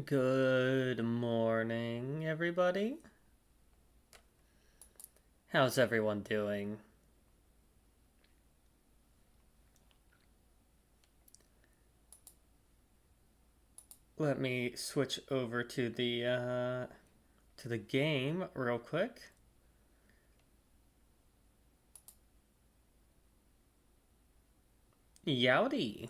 Good morning, everybody. How's everyone doing? Let me switch over to the game real quick. Yowdy.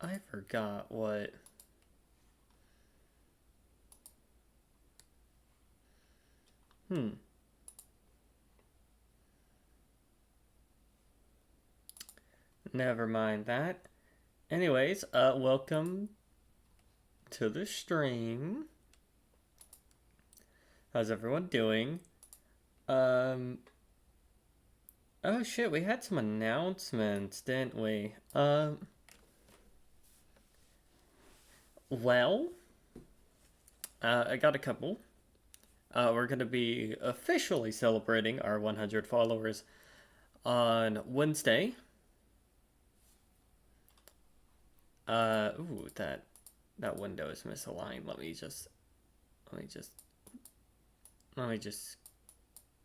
I forgot what. Hmm. Never mind that. Anyways, welcome to the stream. How's everyone doing? Um Oh shit, we had some announcements, didn't we? Well, I got a couple. We're going to be officially celebrating our 100 followers on Wednesday. Ooh, that window is misaligned. Let me just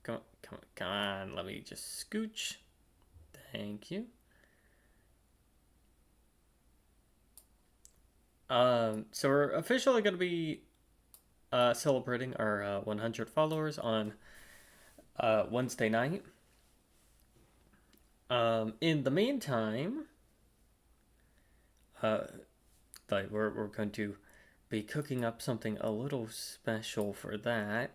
come on. Let me just scooch. Thank you. So we're officially going to be celebrating our 100 followers on Wednesday night. In the meantime, we're going to be cooking up something a little special for that.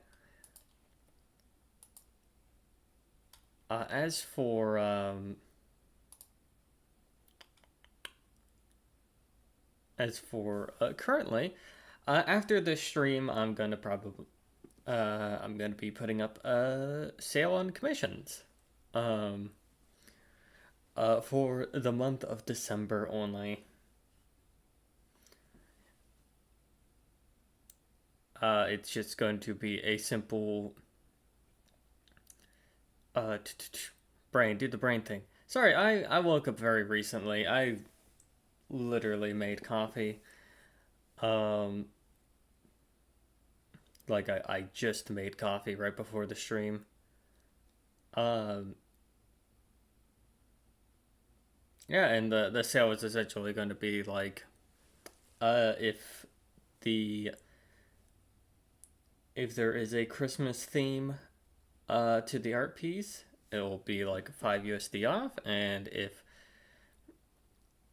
As for currently, after this stream, I'm gonna be putting up a sale on commissions, for the month of December only. It's just going to be a simple brain, do the brain thing. Sorry, I woke up very recently. I literally made coffee. Um, I just made coffee right before the stream. Um, yeah, and the sale is essentially going to be like, if the if there is a Christmas theme, to the art piece, it will be like 5 USD off, and if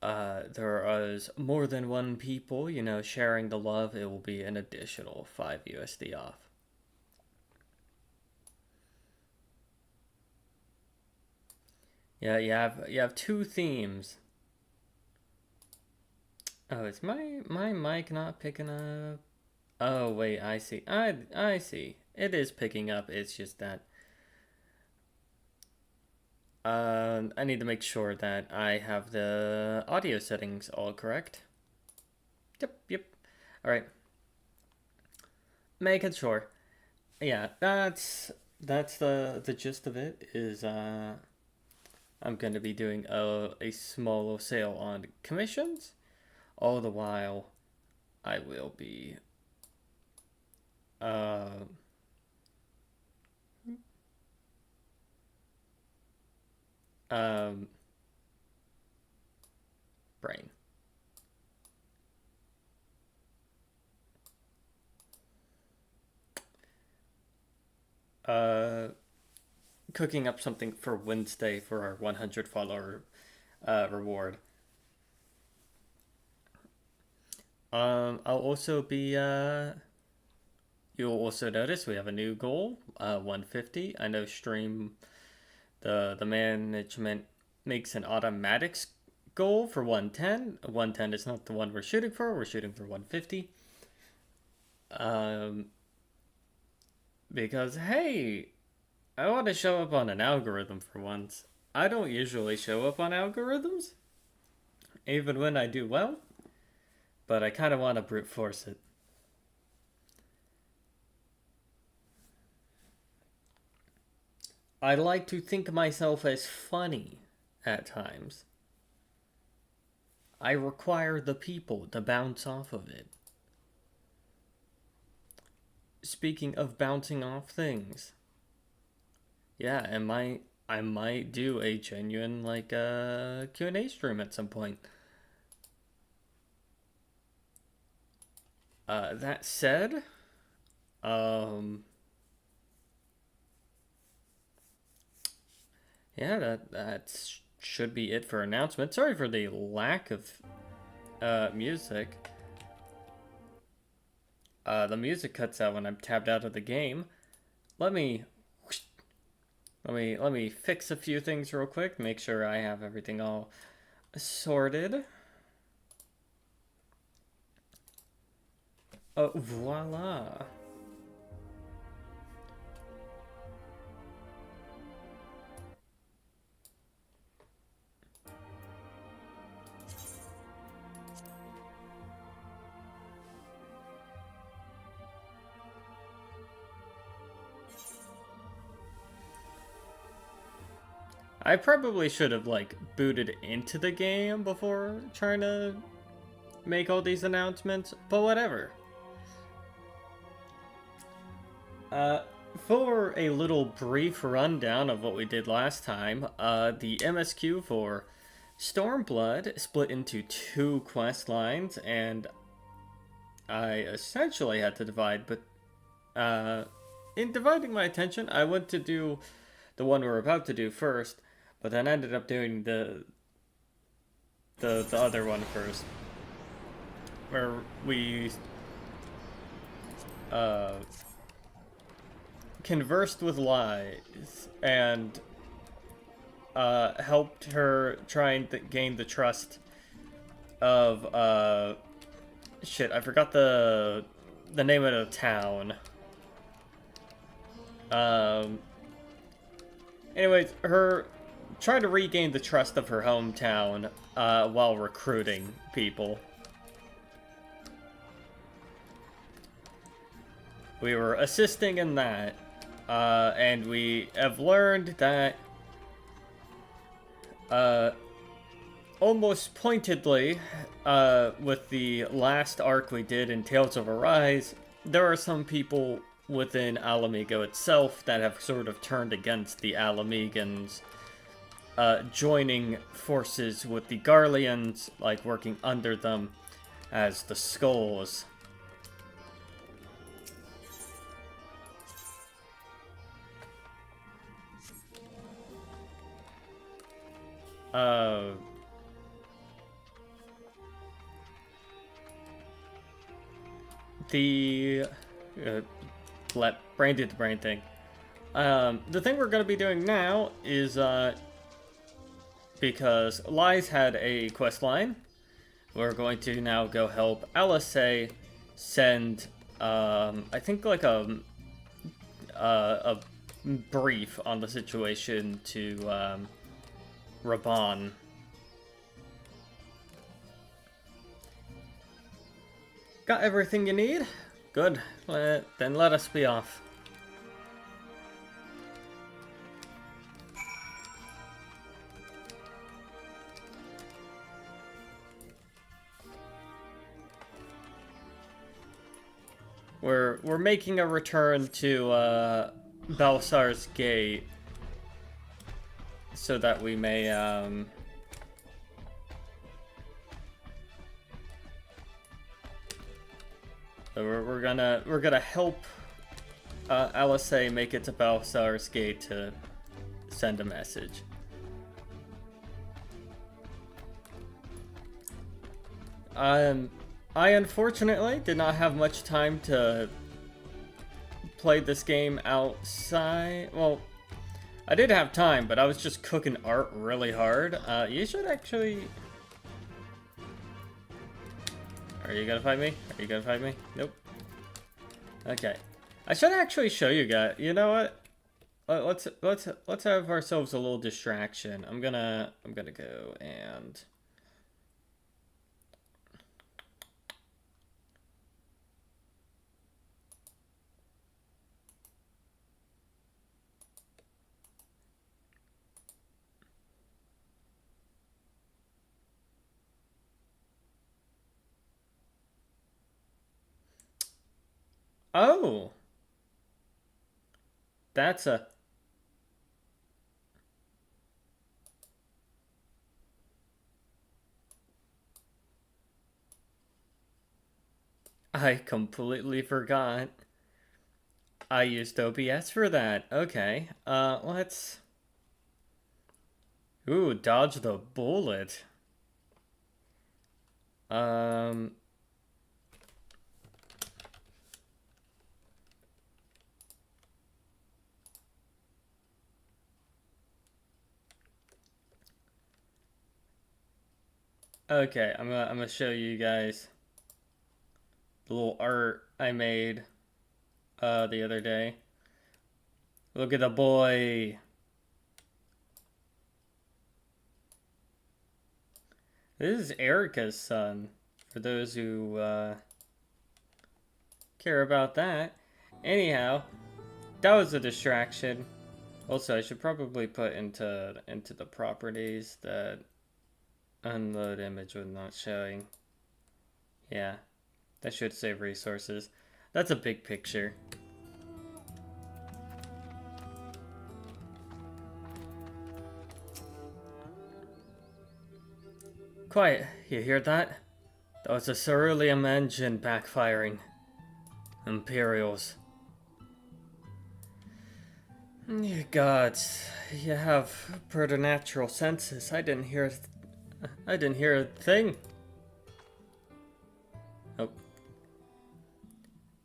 there is more than one people, sharing the love, it will be an additional 5 USD off. Yeah, you have two themes. Oh, is my mic not picking up? Oh wait, I see. I see. It is picking up. It's just that I need to make sure that I have the audio settings all correct. Yep. All right. Making sure. Yeah, that's the gist of it. Is I'm going to be doing a small sale on commissions. All the while, I will be uh um brain. Uh, Cooking up something for Wednesday for our 100 follower reward. I'll also be You'll also notice we have a new goal, 150. I know stream the management makes an automatics goal for 110. 110 is not the one we're shooting for. We're shooting for 150. Because, hey, I want to show up on an algorithm for once. I don't usually show up on algorithms, even when I do well, but I kind of want to brute force it. I like to think myself as funny at times. I require the people to bounce off of it. Speaking of bouncing off things, yeah, I might do a genuine Q&A stream at some point. That said, yeah, that should be it for announcements. Sorry for the lack of music. The music cuts out when I'm tabbed out of the game. Let me fix a few things real quick. Make sure I have everything all sorted. Voila. I probably should have, booted into the game before trying to make all these announcements, but whatever. For a little brief rundown of what we did last time, the MSQ for Stormblood split into 2 quest lines, and I essentially had to divide, but in dividing my attention, I went to do the one we're about to do first, but then ended up doing the other one first, where we conversed with Lies and helped her try and gain the trust of shit, I forgot the name of the town. Anyways, her trying to regain the trust of her hometown while recruiting people. We were assisting in that, and we have learned that almost pointedly, with the last arc we did in Tales of Arise, there are some people within Alamigo itself that have sort of turned against the Alamegans, joining forces with the Garleans, working under them as the Skulls. The brain did the brain thing. The thing we're going to be doing now is, because Lies had a quest line, we're going to now go help Alisei send, I think a brief on the situation to, Raban. Got everything you need? Good. Then let us be off. We're making a return to Balsar's Gate so that we may we're gonna help Alisei make it to Balsar's Gate to send a message. I unfortunately did not have much time to play this game outside. Well, I did have time, but I was just cooking art really hard. You should actually... Are you gonna fight me? Are you gonna fight me? Nope. Okay. I should actually show you guys. You know what? Let's have ourselves a little distraction. I'm gonna go and. Oh, that's a. I completely forgot. I used OBS for that. Okay. Let's. Ooh, dodge the bullet. Um. Okay, I'm gonna show you guys the little art I made the other day. Look at the boy. This is Erica's son. For those who care about that. Anyhow, that was a distraction. Also, I should probably put into the properties that unload image was not showing. Yeah, that should save resources. That's a big picture. Quiet, you hear that? That was a cerulean engine backfiring. Imperials. You gods, you have preternatural senses. I didn't hear a thing. Oh.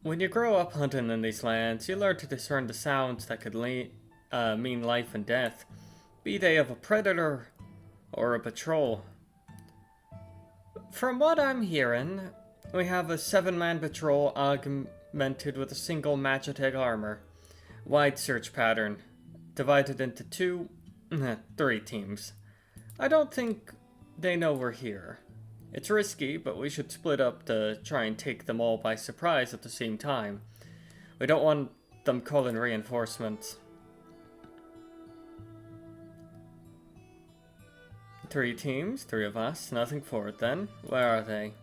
When you grow up hunting in these lands, you learn to discern the sounds that could mean life and death, be they of a predator or a patrol. From what I'm hearing, we have a 7-man patrol augmented with a single Magitech armor. Wide search pattern, divided into 3 teams. I don't think they know we're here. It's risky, but we should split up to try and take them all by surprise at the same time. We don't want them calling reinforcements. 3 teams, 3 of us, nothing for it then. Where are they?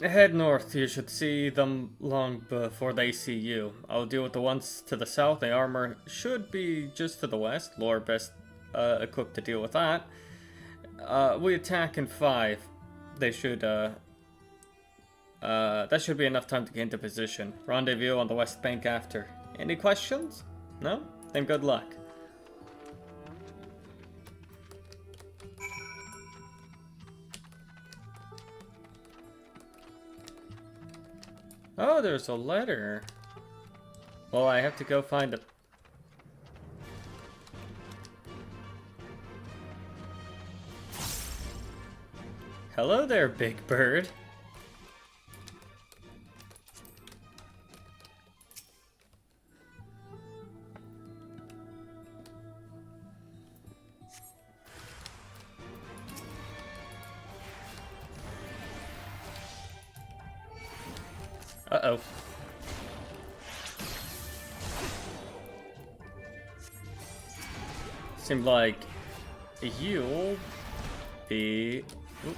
Head north, you should see them long before they see you. I'll deal with the ones to the south. The armor should be just to the west. Lore best equipped to deal with that. We attack in 5. They should, that should be enough time to get into position. Rendezvous on the west bank after. Any questions? No? Then good luck. Oh, there's a letter. Well, I have to go find it. Hello there, Big Bird. Uh-oh. Seemed like you'll be... Oop.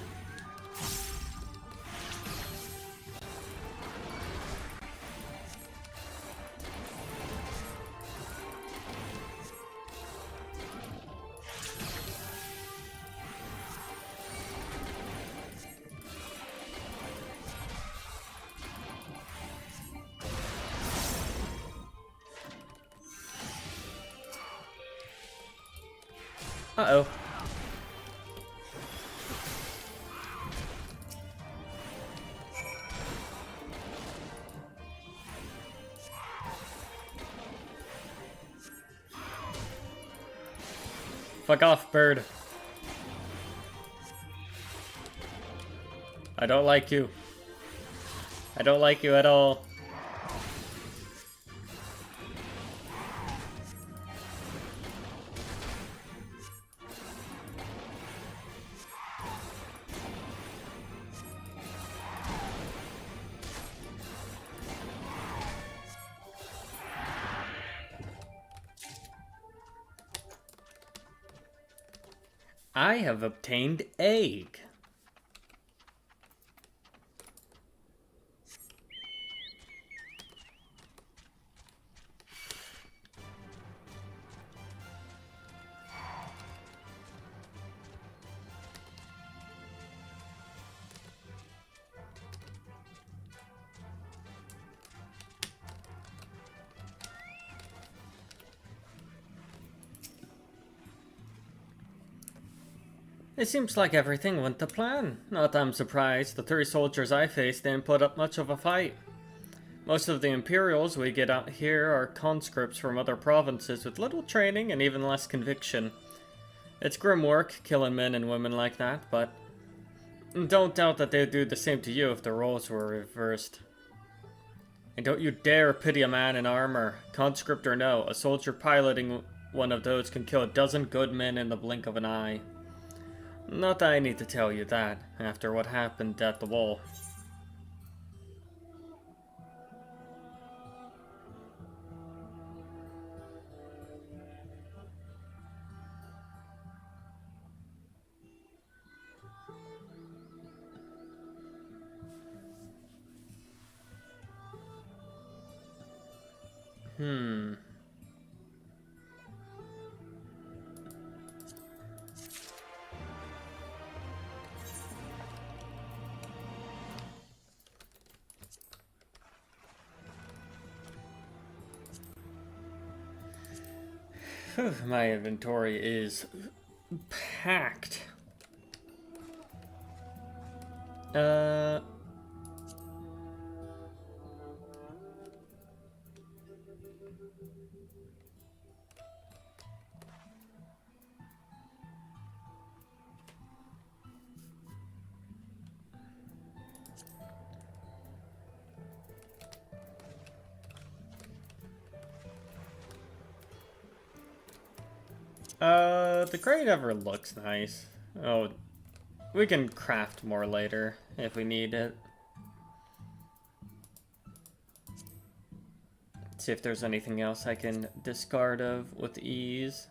Uh-oh. Fuck off, bird. I don't like you. I don't like you at all. I have obtained egg. It seems like everything went to plan. Not that I'm surprised. The 3 soldiers I faced didn't put up much of a fight. Most of the Imperials we get out here are conscripts from other provinces with little training and even less conviction. It's grim work, killing men and women like that, but don't doubt that they'd do the same to you if the roles were reversed. And don't you dare pity a man in armor. Conscript or no, a soldier piloting one of those can kill a dozen good men in the blink of an eye. Not that I need to tell you that, after what happened at the wall. My inventory is packed. The gray never looks nice. Oh, we can craft more later if we need it. See if there's anything else I can discard of with ease.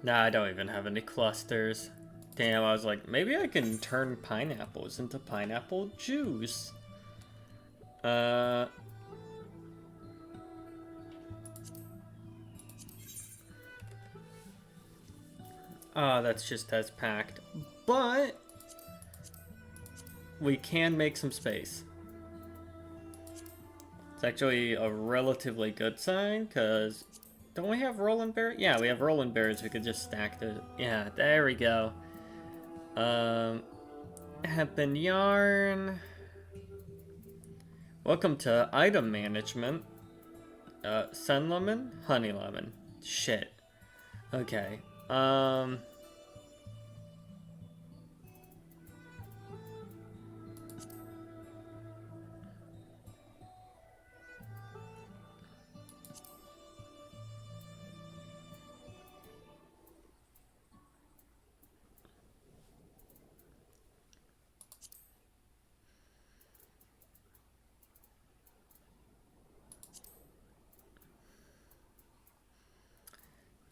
Nah, I don't even have any clusters. Damn, I was like, maybe I can turn pineapples into pineapple juice. Oh, that's just as packed. But we can make some space. It's actually a relatively good sign, because don't we have rolling berries? Yeah, we have rolling berries. We could just stack the... Yeah, there we go. Hemp and yarn. Welcome to item management. Sun lemon, honey lemon. Shit. Okay.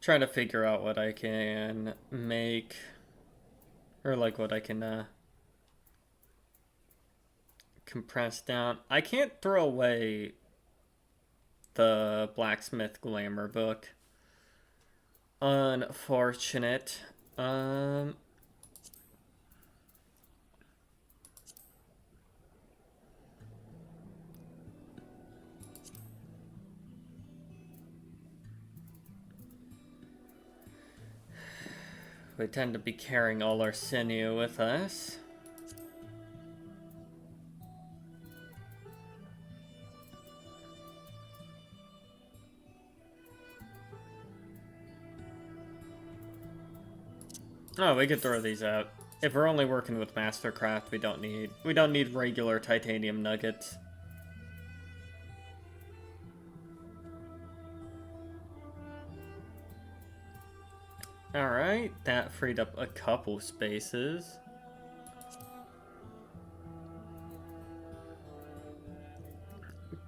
Trying to figure out what I can make, or like what I can compress down. I can't throw away the blacksmith glamour book. Unfortunate. We tend to be carrying all our sinew with us. Oh, we could throw these out. If we're only working with Mastercraft, we don't need regular titanium nuggets. Alright, that freed up a couple spaces.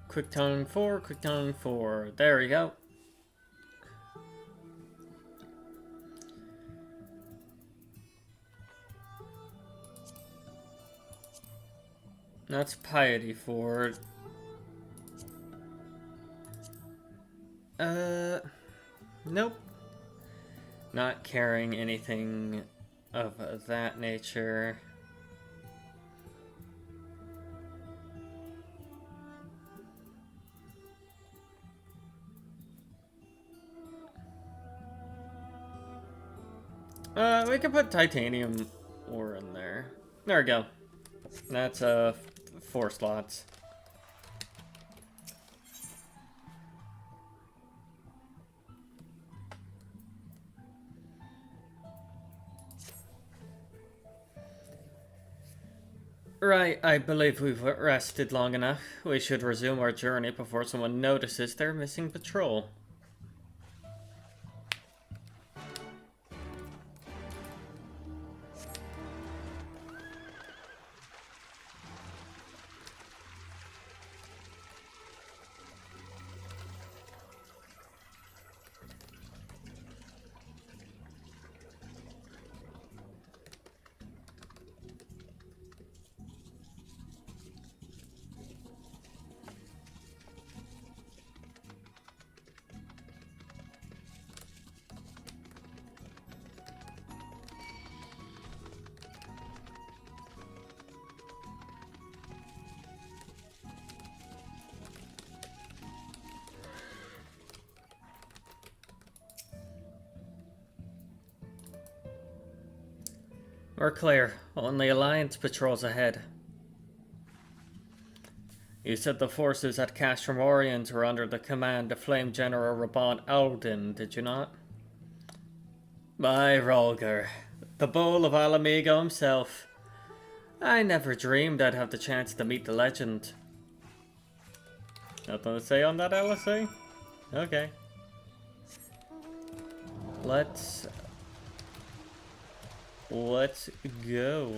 Quick tone 4, quick tone 4. There we go. That's Piety 4. Nope. Not carrying anything of that nature. We can put titanium ore in there. There we go. That's 4 slots. Right, I believe we've rested long enough. We should resume our journey before someone notices they're missing patrol. We're clear. Only Alliance patrols ahead. You said the forces at Castrum Orient were under the command of Flame General Raban Alden, did you not? By Rolger, the Bull of Alamigo himself. I never dreamed I'd have the chance to meet the legend. Nothing to say on that, LSA? Okay. Let's go.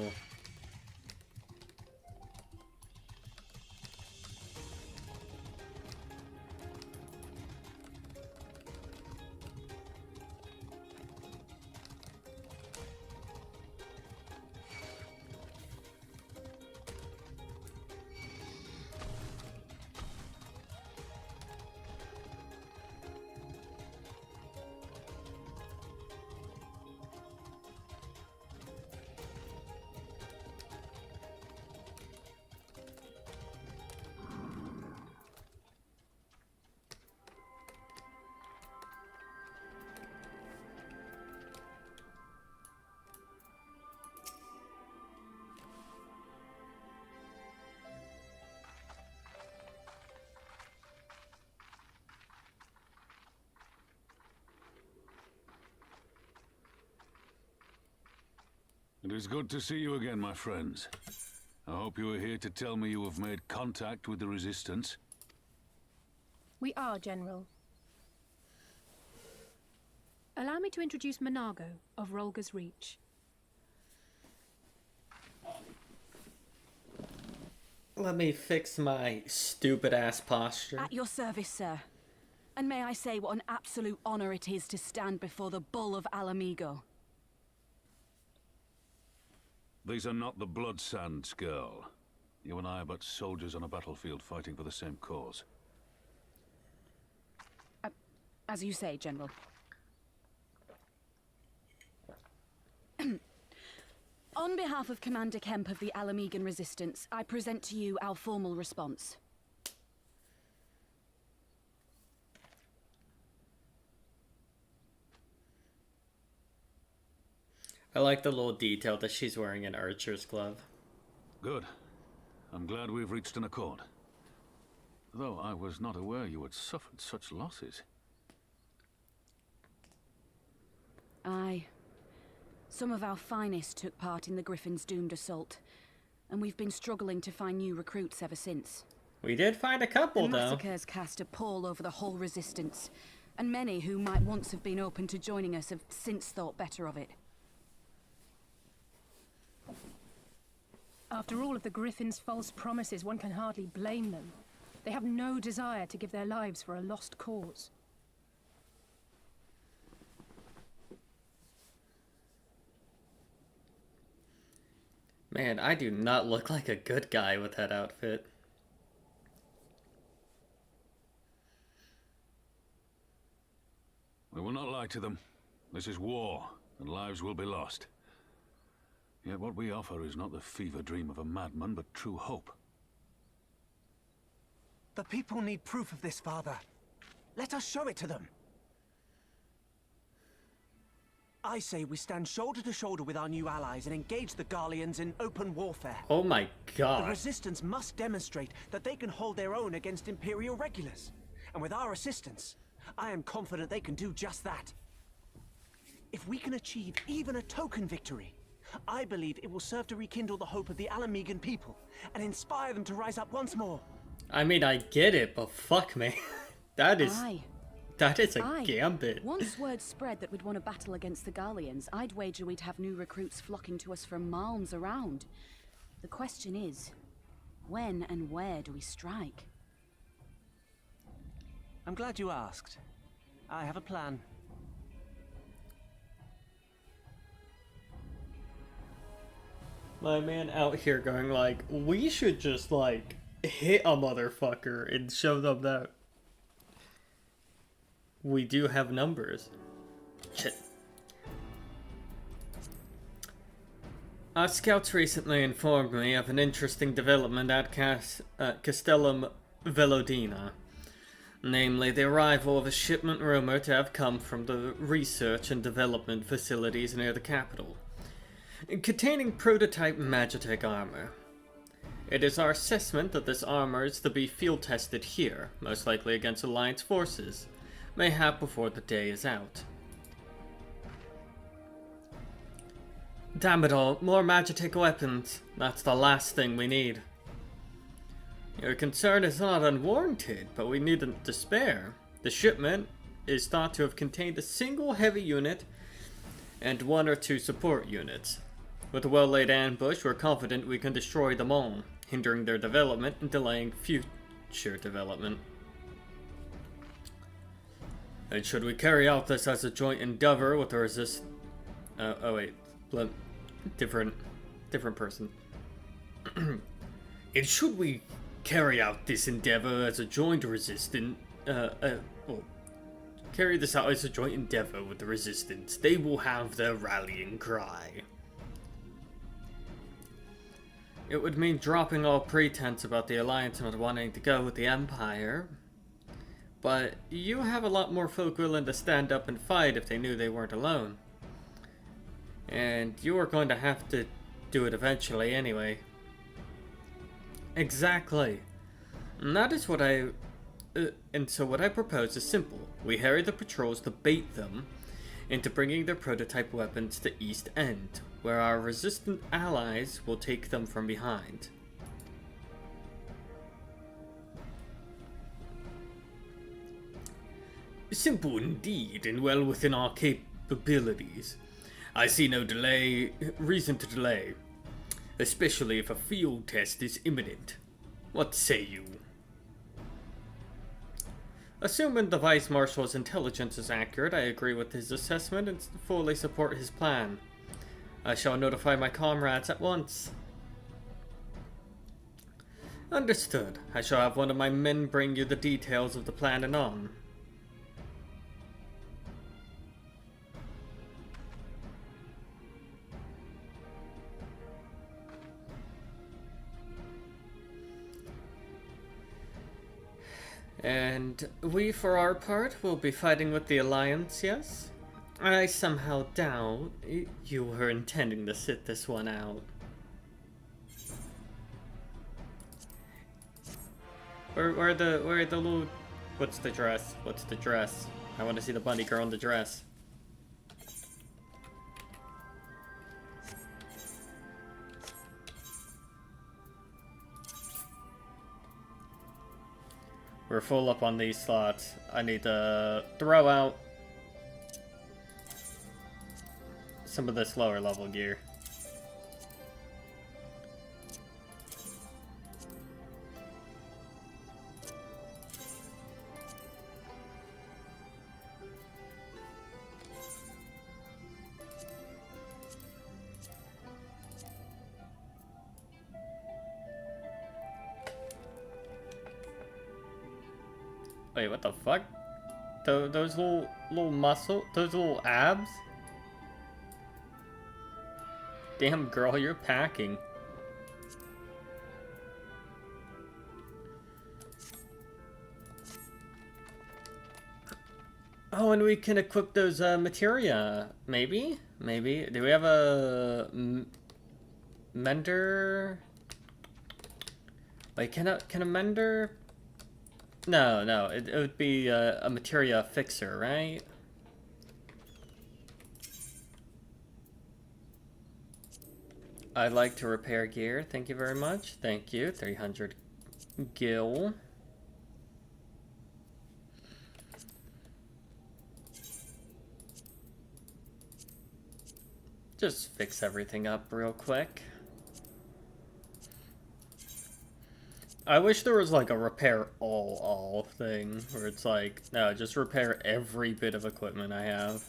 It is good to see you again, my friends. I hope you are here to tell me you have made contact with the Resistance. We are, General. Allow me to introduce Monago of Rolga's Reach. Let me fix my stupid ass posture. At your service, sir. And may I say what an absolute honor it is to stand before the Bull of Alamigo. These are not the Blood Sands, girl. You and I are but soldiers on a battlefield fighting for the same cause. As you say, General. On behalf of Commander Kemp of the Alamigan Resistance, I present to you our formal response. I like the little detail that she's wearing an archer's glove. Good. I'm glad we've reached an accord. Though I was not aware you had suffered such losses. Aye. Some of our finest took part in the Griffin's doomed assault, and we've been struggling to find new recruits ever since. We did find a couple, The though. massacres cast a pall over the whole resistance, and many who might once have been open to joining us have since thought better of it. After all of the Griffin's false promises, one can hardly blame them. They have no desire to give their lives for a lost cause. Man, I do not look like a good guy with that outfit. We will not lie to them. This is war, and lives will be lost. Yet what we offer is not the fever dream of a madman, but true hope. The people need proof of this, Father. Let us show it to them. I say we stand shoulder to shoulder with our new allies and engage the Garleans in open warfare. Oh my The god. Resistance must demonstrate that they can hold their own against Imperial regulars. And with our assistance, I am confident they can do just that. If we can achieve even a token victory, I believe it will serve to rekindle the hope of the Alamegan people and inspire them to rise up once more. I mean, I get it, but fuck me. That is Aye. a Aye. gambit. Once word spread that we'd won a battle against the Garleans, I'd wager we'd have new recruits flocking to us from malms around. The question is, when and where do we strike? I'm glad you asked. I have a plan. My man out here going like, we should just like hit a motherfucker and show them that we do have numbers. Shit. Our scouts recently informed me of an interesting development at Castellum Velodina. Namely, the arrival of a shipment rumored to have come from the research and development facilities near the capital, containing prototype Magitech armor. It is our assessment that this armor is to be field tested here, most likely against Alliance forces, mayhap before the day is out. Damn it all, more Magitech weapons. That's the last thing we need. Your concern is not unwarranted, but we needn't despair. The shipment is thought to have contained a single heavy unit and 1 or 2 support units. With a well-laid ambush, we're confident we can destroy them all, hindering their development and delaying future development. And should we carry out this as a joint endeavor with the different person. And should we carry out this endeavor as a joint carry this out as a joint endeavor with the Resistance, they will have their rallying cry. It would mean dropping all pretense about the Alliance not wanting to go with the Empire. But you have a lot more folk willing to stand up and fight if they knew they weren't alone. And you are going to have to do it eventually anyway. Exactly. And that is what so what I propose is simple. We harry the patrols to bait them into bringing their prototype weapons to East End, where our resistant allies will take them from behind. Simple indeed, and well within our capabilities. I see no reason to delay, especially if a field test is imminent. What say you? Assuming the Vice Marshal's intelligence is accurate, I agree with his assessment and fully support his plan. I shall notify my comrades at once. Understood. I shall have one of my men bring you the details of the plan anon. And we, for our part, will be fighting with the Alliance, yes? I somehow doubt you were intending to sit this one out. Where are the little... What's the dress? What's the dress? I want to see the bunny girl in the dress. We're full up on these slots. I need to throw out some of this lower level gear. Wait, what the fuck? Those little muscle, those little abs? Damn girl, you're packing. Oh, and we can equip those materia. Maybe? Maybe. Do we have a mender? Wait, can a mender? No, it would be a materia fixer, right? I'd like to repair gear. Thank you very much. Thank you. 300 gil. Just fix everything up real quick. I wish there was like a repair all thing where it's like, no, just repair every bit of equipment I have.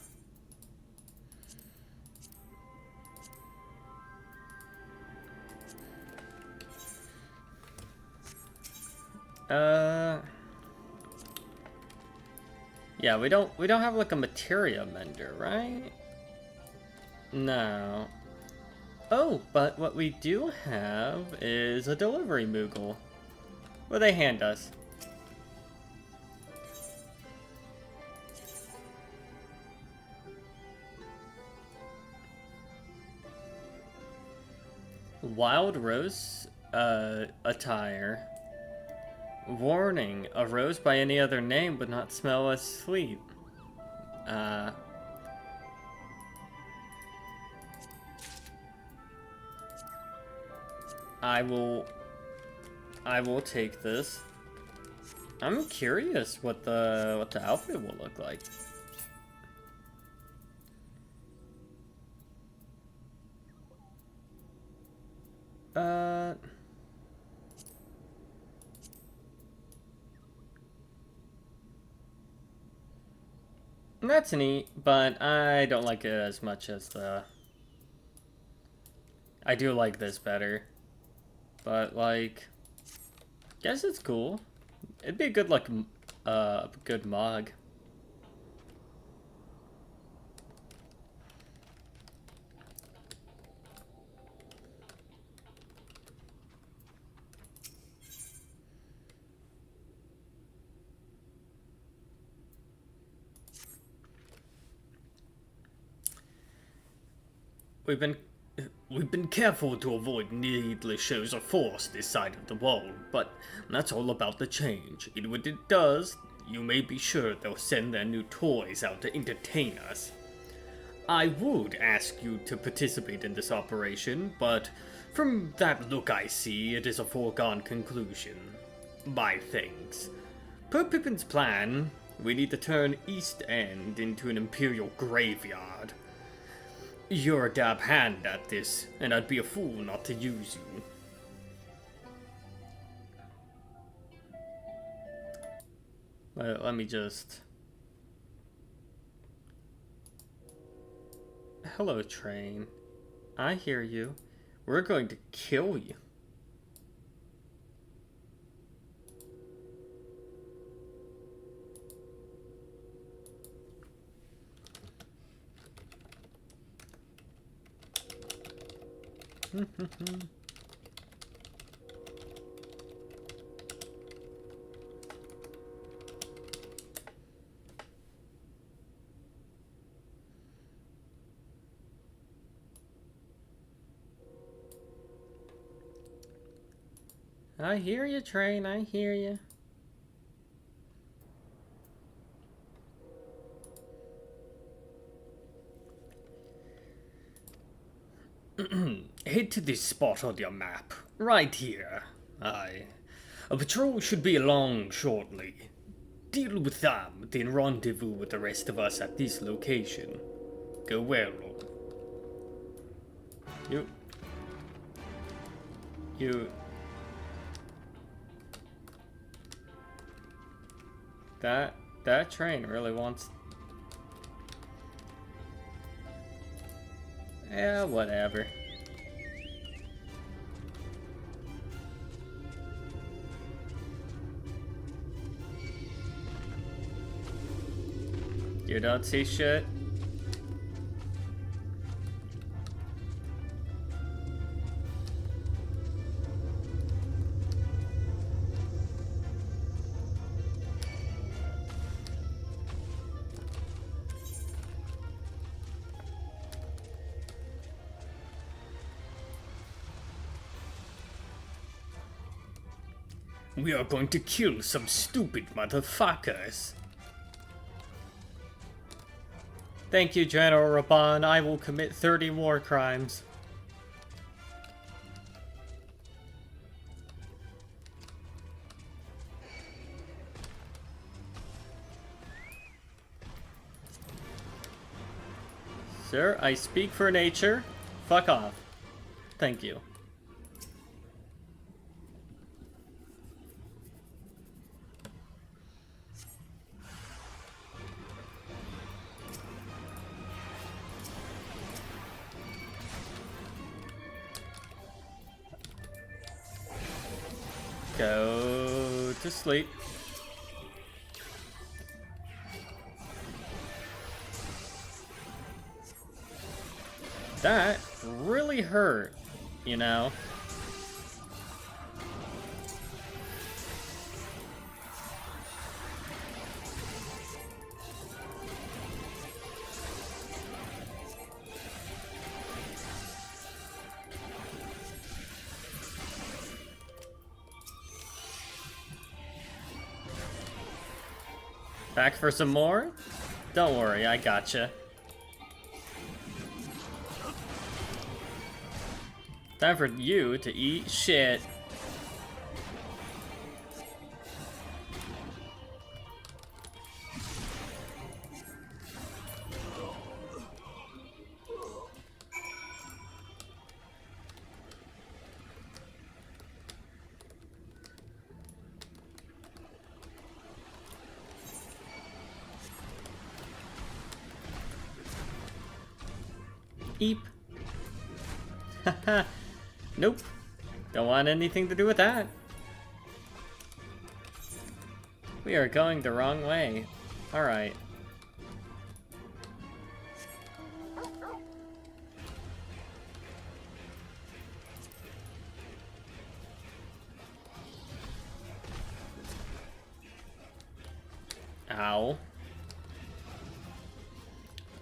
Yeah, we don't have like a materia mender, right? No. Oh, but what we do have is a delivery Moogle. What do they hand us? Wild rose attire. Warning, a rose by any other name would not smell as sweet. I will take this. I'm curious what the outfit will look like. That's neat, but I don't like it as much as the... I do like this better. But, like... guess it's cool. It'd be a good, like, good mug. We've been careful to avoid needless shows of force this side of the wall, but that's all about to change. And when it does, you may be sure they'll send their new toys out to entertain us. I would ask you to participate in this operation, but from that look I see, it is a foregone conclusion. My thanks. Per Pippin's plan, we need to turn East End into an Imperial graveyard. You're a dab hand at this, and I'd be a fool not to use you. Let me just... Hello, train. I hear you. We're going to kill you. I hear you, train. I hear you. Head to this spot on your map. Right here. Aye. A patrol should be along shortly. Deal with them, then rendezvous with the rest of us at this location. Go well. You... That train really wants... Yeah, whatever. You don't see shit? We are going to kill some stupid motherfuckers. Thank you, General Raban. I will commit 30 war crimes. Sir, I speak for nature. Fuck off. Thank you. Go to sleep. That really hurt, you know. Back for some more? Don't worry, I gotcha. Time for you to eat shit. Eep. Haha. Nope. Don't want anything to do with that. We are going the wrong way. Alright. Ow.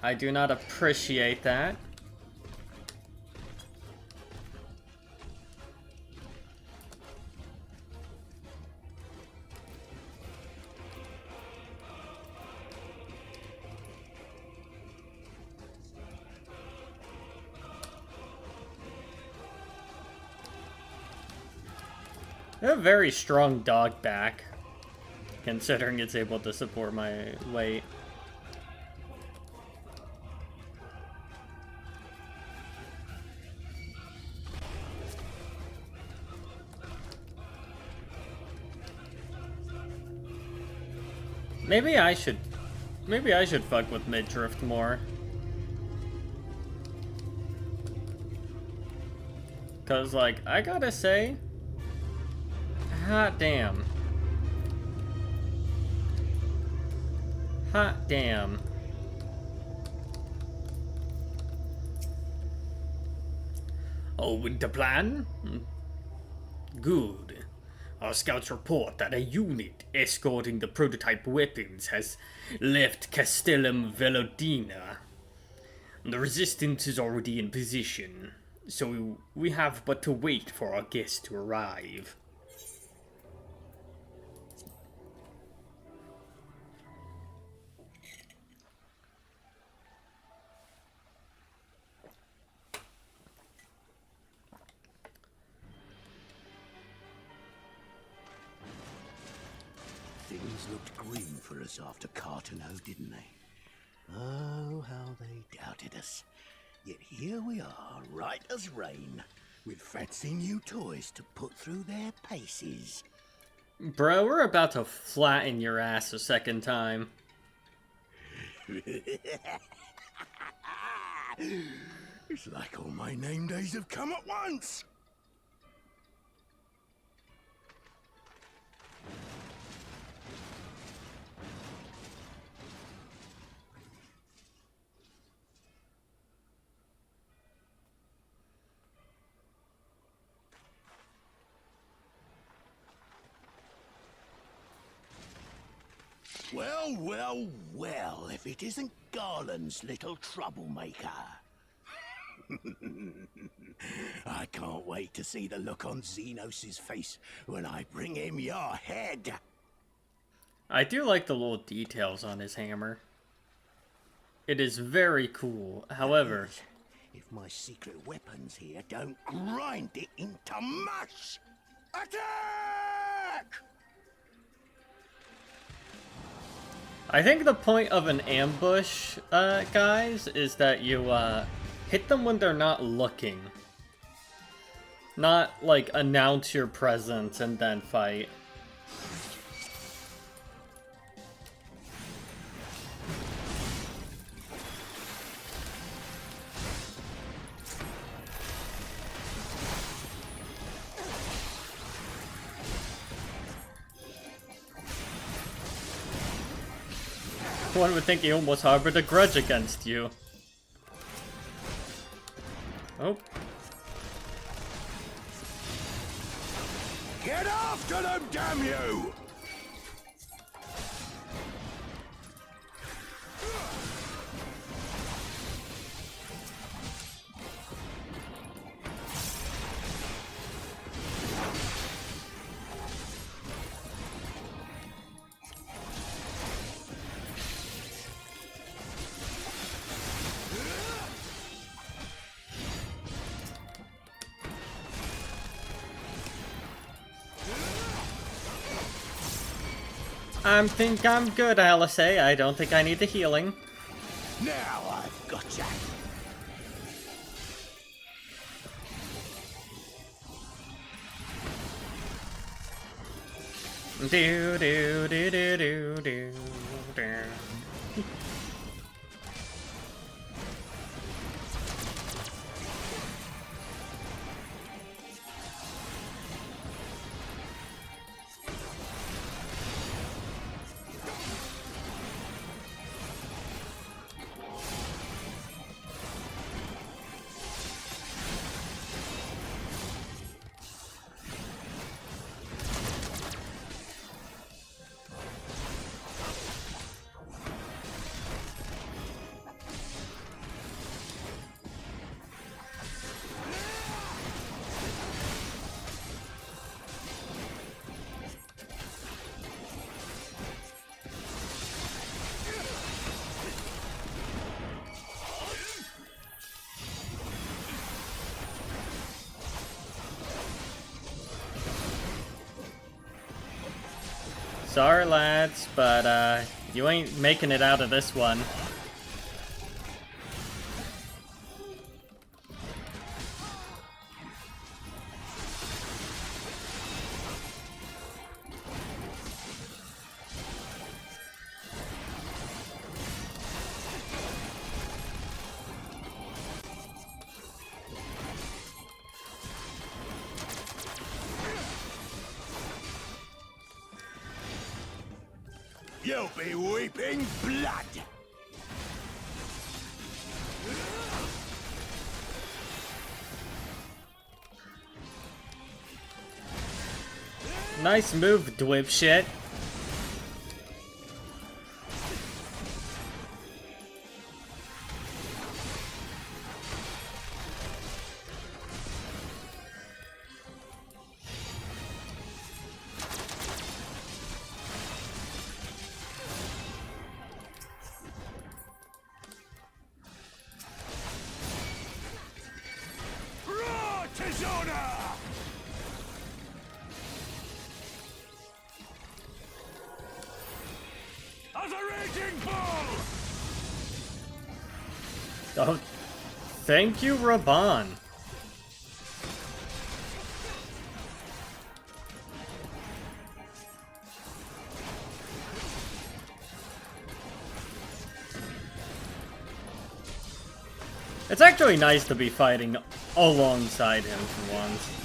I do not appreciate that. I have a very strong dog back, considering it's able to support my weight. Maybe I should fuck with Midriff more. Cause like, I gotta say, hot damn. Hot damn. Oh, with the plan? Good. Our scouts report that a unit escorting the prototype weapons has left Castellum Velodina. The resistance is already in position, so we have but to wait for our guests to arrive. looked green for us after Cartano, didn't they? Oh, how they doubted us. Yet here we are, right as rain, with fancy new toys to put through their paces. Bro, we're about to flatten your ass a second time. It's like all my name days have come at once. Well, well, well, if it isn't Garland's little troublemaker. I can't wait to see the look on Xenos' face when I bring him your head. I do like the little details on his hammer. It is very cool. However, if my secret weapons here don't grind it into mush. Attack! I think the point of an ambush, guys, is that you, hit them when they're not looking. Not, like, announce your presence and then fight. One would think he almost harbored a grudge against you. Oh. Get after them, damn you! I think I'm good, Alice. I don't think I need the healing. Now I've gotcha. Do do do do do do do. Sorry, lads, but you ain't making it out of this one. You'll be weeping blood! Nice move, dweeb. Oh, thank you, Raban. It's actually nice to be fighting alongside him for once.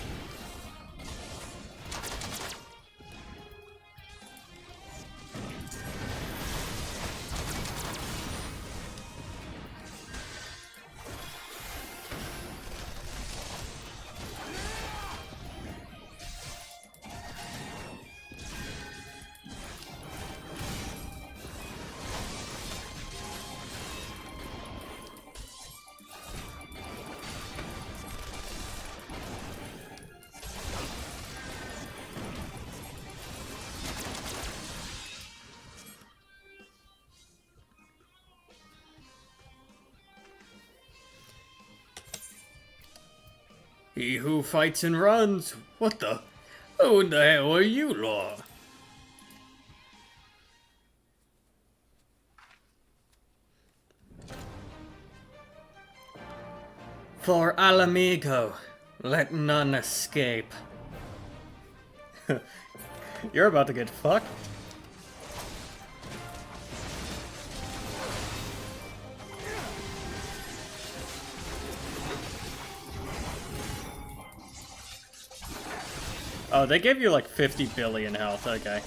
He who fights and runs. What the? Who in the hell are you, Law? For Alamigo, let none escape. You're about to get fucked. Oh, they gave you like 50 billion health, okay.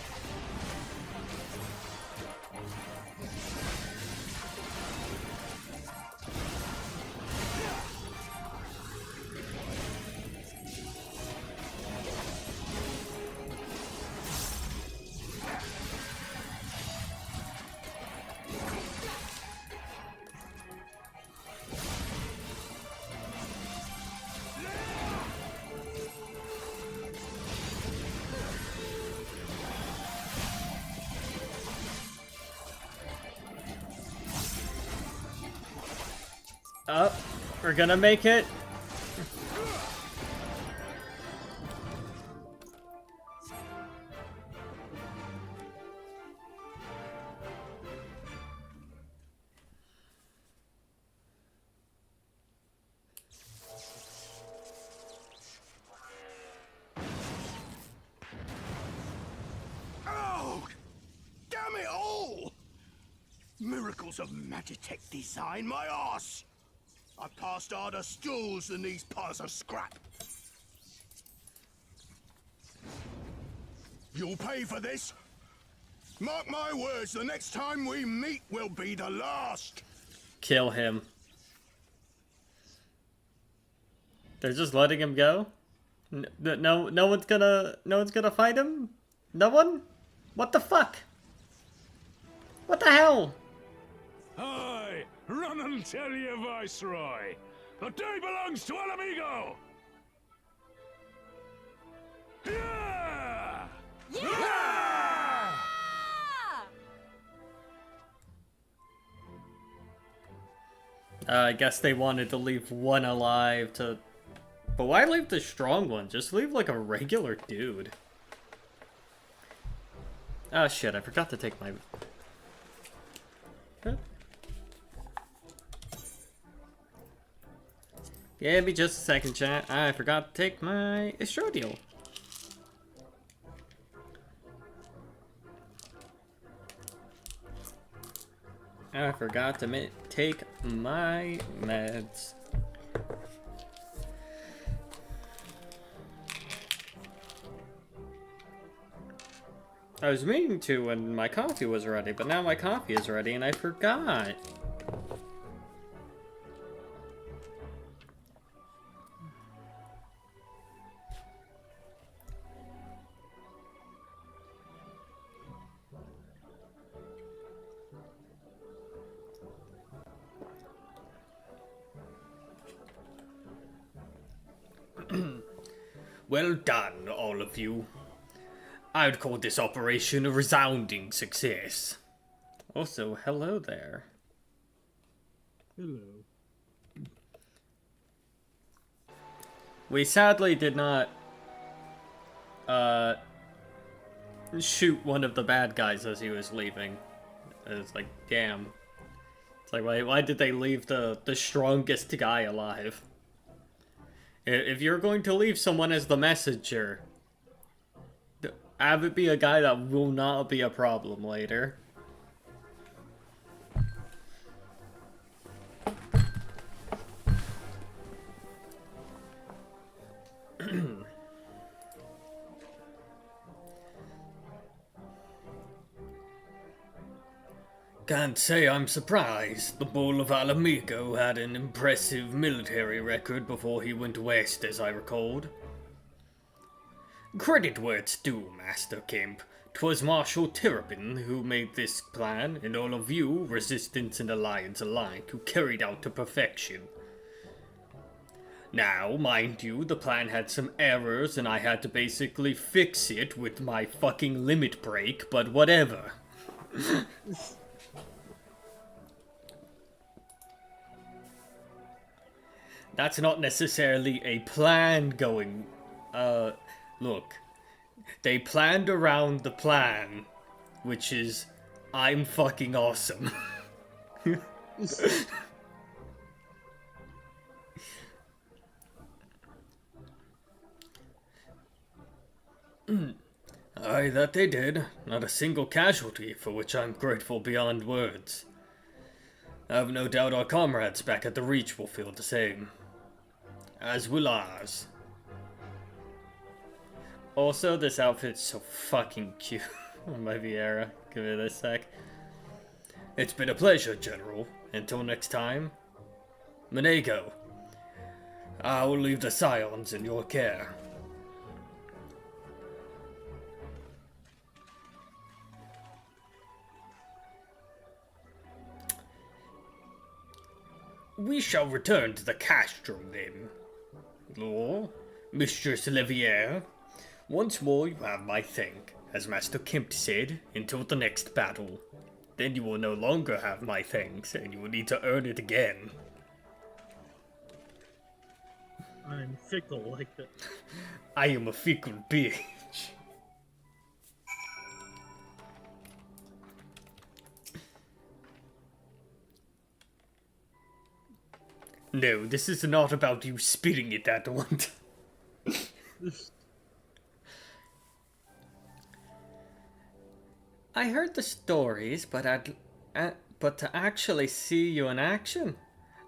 Oh, we're gonna make it. Oh, damn it all! Miracles of Magitech design, my arse! I've passed harder stools than these piles of scrap. You'll pay for this. Mark my words, the next time we meet will be the last. Kill him. They're just letting him go? No one's gonna fight him? No one? What the fuck? What the hell? Aye, run and tell your viceroy. The day belongs to El Amigo. Yeah! Yeah! I guess they wanted to leave one alive to... But why leave the strong one? Just leave like a regular dude. Oh shit, I forgot to take my... Huh? Give me just a second, chat. I forgot to take my estradiol. I forgot to take my meds. I was meaning to when my coffee was ready, but now my coffee is ready and I forgot. Well done, all of you. I would call this operation a resounding success. Also, hello there. Hello. We sadly did not shoot one of the bad guys as he was leaving. It's like, damn. It's like, why did they leave the strongest guy alive? If you're going to leave someone as the messenger, have it be a guy that will not be a problem later. Can't say I'm surprised. The Bull of Alamigo had an impressive military record before he went west, as I recalled. Credit where it's due, Master Kemp. 'Twas Marshal Terrapin who made this plan, and all of you, Resistance and Alliance alike, who carried out to perfection. Now, mind you, the plan had some errors, and I had to basically fix it with my fucking limit break, but whatever. That's not necessarily a plan going... look. They planned around the plan, which is, I'm fucking awesome. Aye, that they did. Not a single casualty, for which I'm grateful beyond words. I've no doubt our comrades back at the Reach will feel the same. As will ours. Also, this outfit's so fucking cute. My Vieira. Give it a sec. It's been a pleasure, General. Until next time. Monego. I will leave the Scions in your care. We shall return to the Castro then. Lord, Mistress Olivier, once more you have my thank, as Master Kemp said, until the next battle. Then you will no longer have my thanks, and you will need to earn it again. I'm fickle like that. I am a fickle bitch. No, this is not about you spitting it at one time. I heard the stories, but to actually see you in action,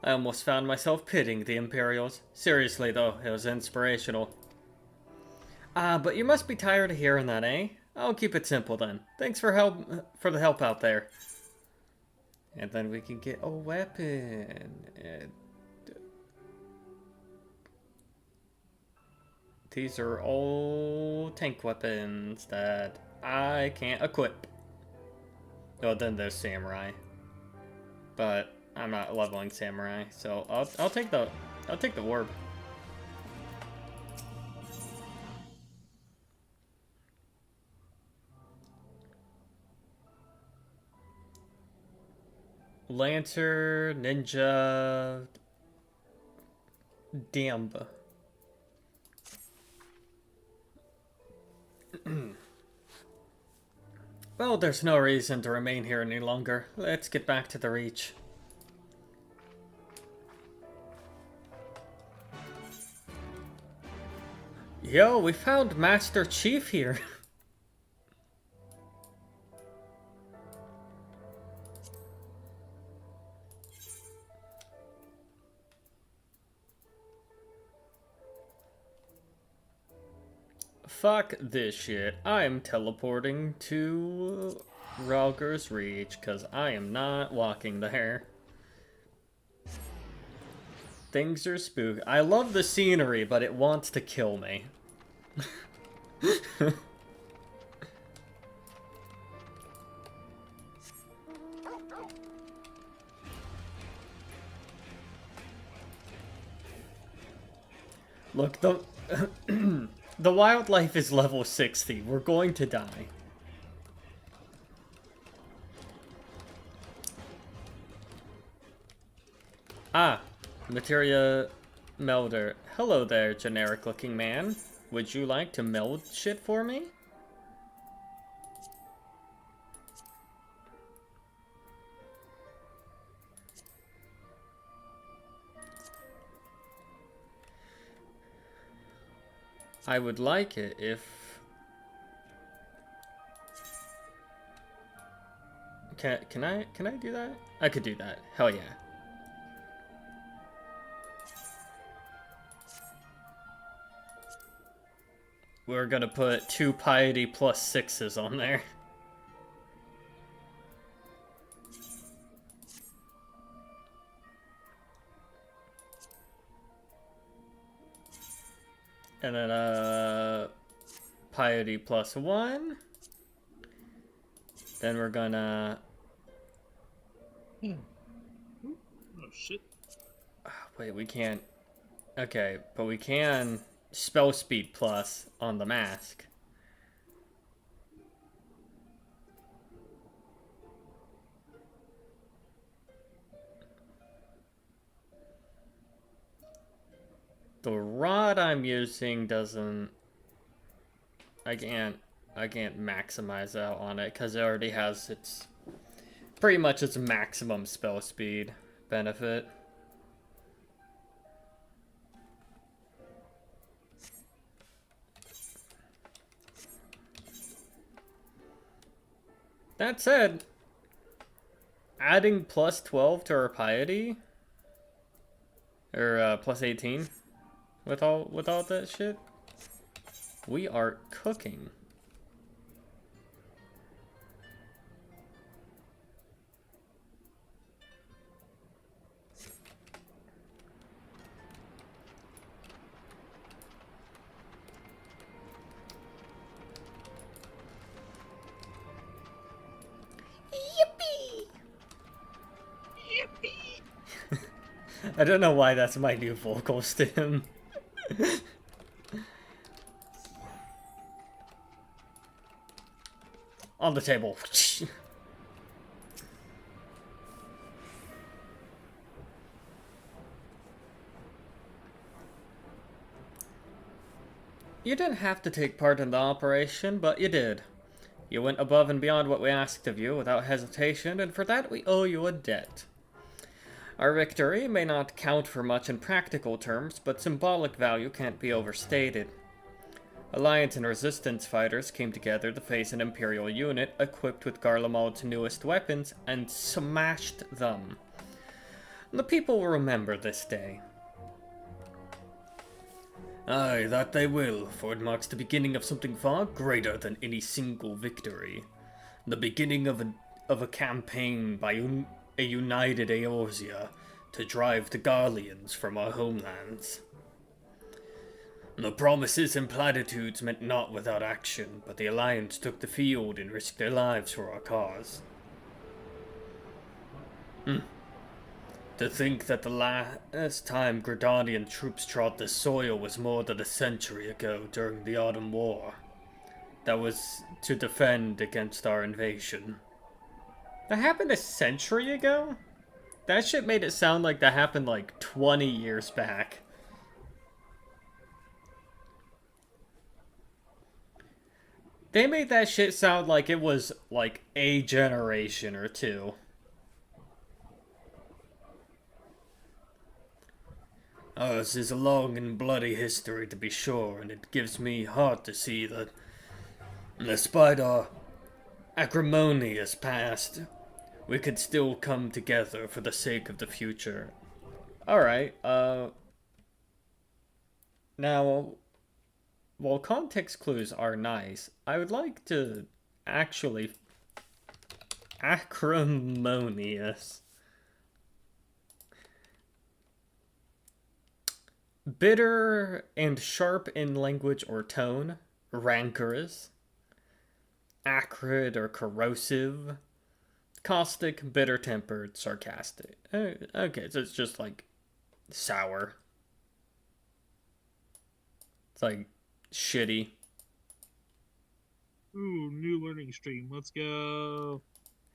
I almost found myself pitying the Imperials. Seriously though, it was inspirational. But you must be tired of hearing that, eh? I'll keep it simple then. Thanks for the help out there. And then we can get a weapon. These are all tank weapons that I can't equip. Oh, then there's Samurai. But I'm not leveling Samurai, so I'll take the orb. Lancer, Ninja, Damba. Well, there's no reason to remain here any longer. Let's get back to the Reach. Yo, we found Master Chief here. Fuck this shit. I'm teleporting to Rauger's Reach, because I am not walking there. Things are spooky. I love the scenery, but it wants to kill me. Look, the wildlife is level 60. We're going to die. Ah, Materia Melder. Hello there, generic-looking man. Would you like to meld shit for me? I would like it if... Can I do that? I could do that. Hell yeah. We're gonna put 2 piety plus 6s on there. And then piety plus 1. Then we're gonna... Oh shit. Wait, we can't... Okay, but we can spell speed plus on the mask. The rod I'm using doesn't... I can't maximize out on it because it already has its... pretty much its maximum spell speed benefit. That said, adding plus 12 to our piety, or plus 18, with all that shit, we are cooking. I don't know why that's my new vocal stim. On the table. You didn't have to take part in the operation, but you did. You went above and beyond what we asked of you without hesitation, and for that we owe you a debt. Our victory may not count for much in practical terms, but symbolic value can't be overstated. Alliance and Resistance fighters came together to face an Imperial unit equipped with Garlemald's newest weapons and smashed them. The people will remember this day. Aye, that they will, for it marks the beginning of something far greater than any single victory. The beginning of a campaign by a united Eorzea to drive the Garleans from our homelands. The promises and platitudes meant naught without action, but the Alliance took the field and risked their lives for our cause. To think that the last time Gridanian troops trod this soil was more than a century ago during the Autumn War. That was to defend against our invasion. That happened a century ago? That shit made it sound like that happened like 20 years back. They made that shit sound like it was like a generation or two. Ours is a long and bloody history, to be sure, and it gives me heart to see that, despite our acrimonious past, we could still come together for the sake of the future. Alright, now, while context clues are nice, I would like to actually... acrimonious. Bitter and sharp in language or tone. Rancorous. Acrid or corrosive. Caustic, bitter-tempered, sarcastic. Okay, so it's just like sour. It's like shitty. Ooh, new learning stream. Let's go.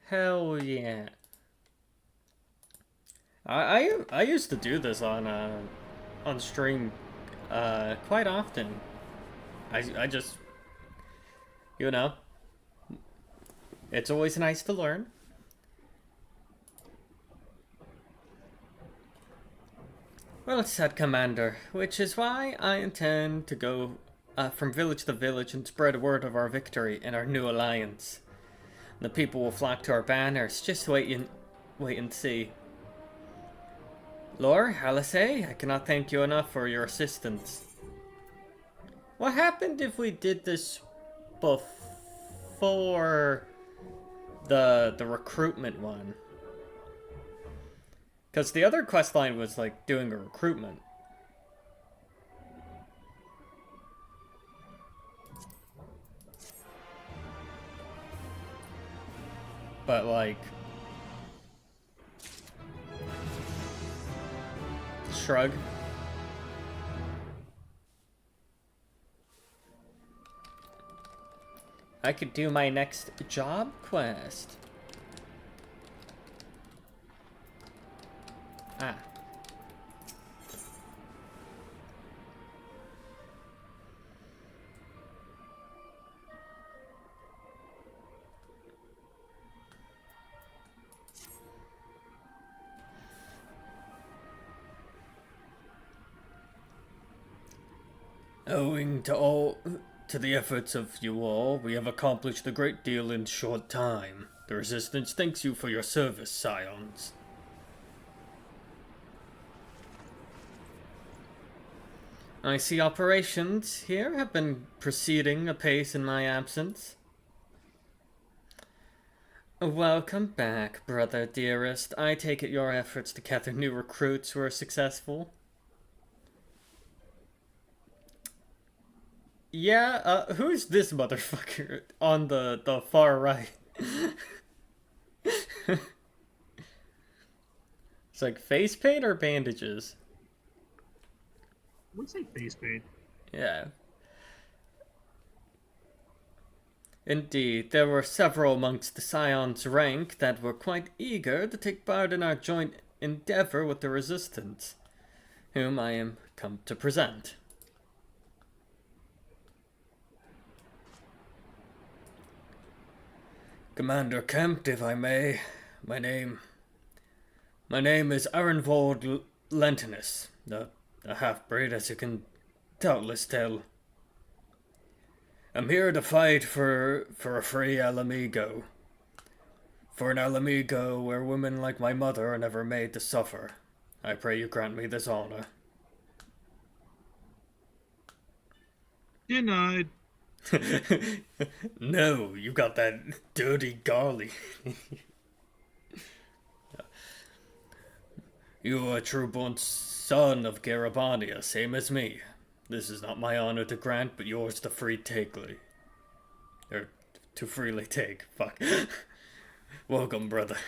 Hell yeah. I used to do this on stream quite often. I just, you know, it's always nice to learn. Well said, Commander, which is why I intend to go from village to village and spread word of our victory and our new alliance. The people will flock to our banners. Just wait and see. Lord, Halasay, I cannot thank you enough for your assistance. What happened if we did this before the recruitment one? Because the other quest line was like doing a recruitment. But like... Shrug. I could do my next job quest. Ah. Owing to the efforts of you all, we have accomplished a great deal in short time. The Resistance thanks you for your service, Scions. I see operations here have been proceeding apace in my absence. Welcome back, brother dearest. I take it your efforts to gather new recruits were successful. Yeah, who's this motherfucker on the far right? It's like face paint or bandages? Looks like face paint. Yeah. Indeed, there were several amongst the Scion's rank that were quite eager to take part in our joint endeavor with the Resistance, whom I am come to present. Commander Kempt, if I may, my name is Arenvold Lentinus, the half-breed, as you can doubtless tell. I'm here to fight for a free Alamigo. For an Alamigo where women like my mother are never made to suffer. I pray you grant me this honor. Denied. No, you got that dirty garly. You are a true-born son of Garabania, same as me. This is not my honor to grant, but yours to free takely. Or, to freely take, fuck. Welcome, brother.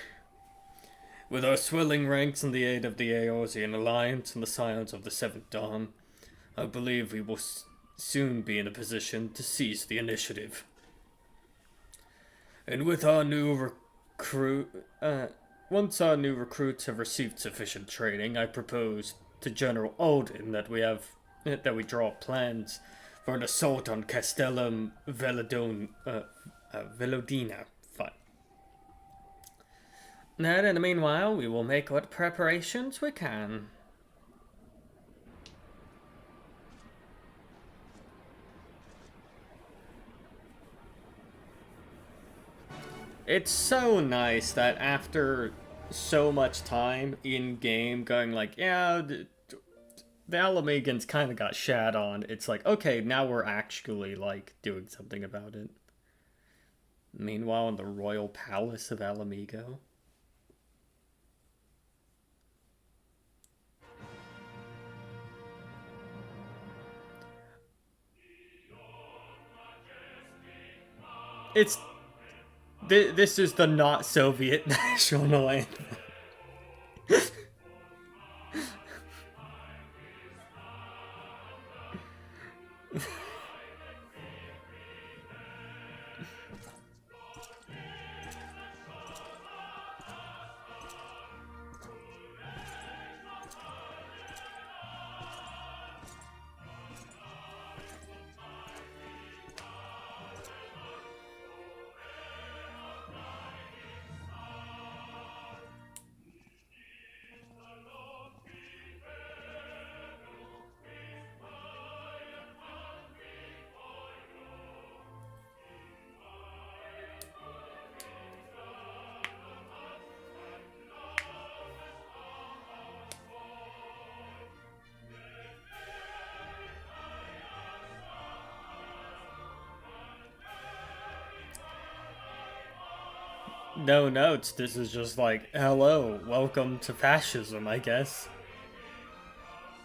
With our swelling ranks and the aid of the Eorzean Alliance and the Scions of the Seventh Dawn, I believe we will soon be in a position to seize the initiative. And with our new once our new recruits have received sufficient training, I propose to General Alden that we draw plans for an assault on Castellum Velodina. Fine. And in the meanwhile, we will make what preparations we can. It's so nice that after so much time in game going like, yeah, the Alamegans kind of got shat on. It's like, okay, now we're actually like doing something about it. Meanwhile, in the royal palace of Alamigo. This is the not Soviet national anthem. no notes. This is just like, hello, welcome to fascism, I guess.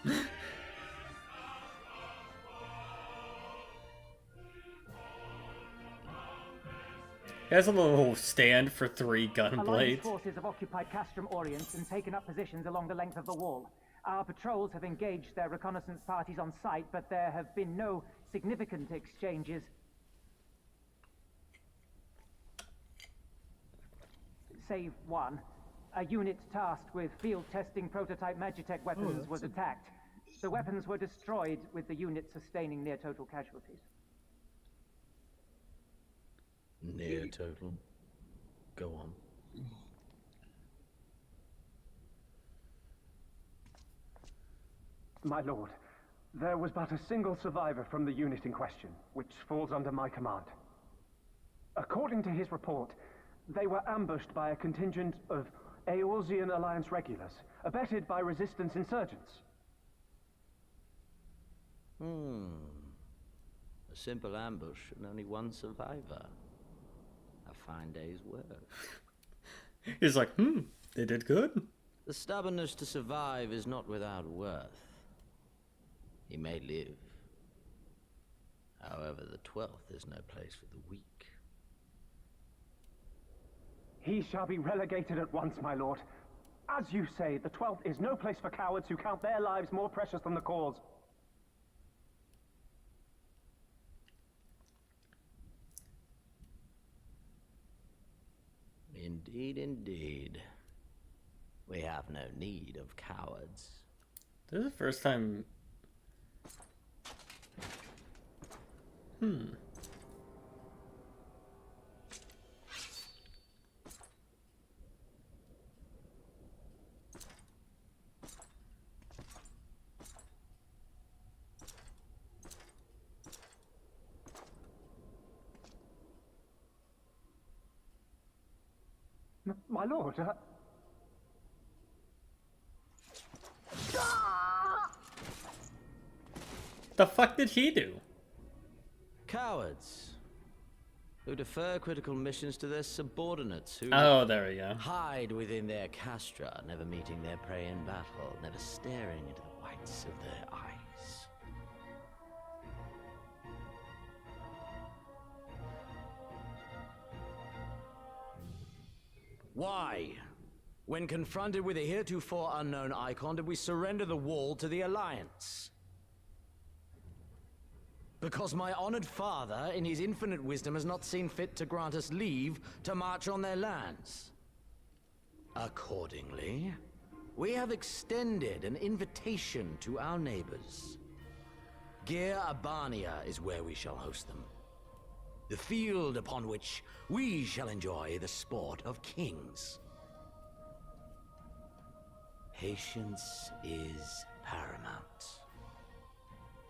He has a little stand for 3 gun Alliance blades. forces have occupied Castrum Orient and taken up positions along the length of the wall. Our patrols have engaged their reconnaissance parties on site, but there have been no significant exchanges. Save one. A unit tasked with field testing prototype Magitech weapons was attacked. The weapons were destroyed, with the unit sustaining near total casualties. Near total. Go on. My lord, there was but a single survivor from the unit in question, which falls under my command. According to his report, they were ambushed by a contingent of Eorzean Alliance regulars, abetted by resistance insurgents. A simple ambush and only one survivor. A fine day's work. He's like, they did good. The stubbornness to survive is not without worth. He may live. However, the 12th is no place for the weak. He shall be relegated at once, my lord. As you say, the 12th is no place for cowards who count their lives more precious than the cause. Indeed, indeed. We have no need of cowards. This is the first time... My lord, The fuck did he do? Cowards. Who defer critical missions to their subordinates, who Oh, there we go. hide within their castra, never meeting their prey in battle, never staring into the whites of their eyes. Why? When confronted with a heretofore unknown icon, did we surrender the wall to the Alliance? Because my honored father, in his infinite wisdom, has not seen fit to grant us leave to march on their lands. Accordingly, we have extended an invitation to our neighbors. Gir Abania is where we shall host them. The field upon which we shall enjoy the sport of kings. Patience is paramount.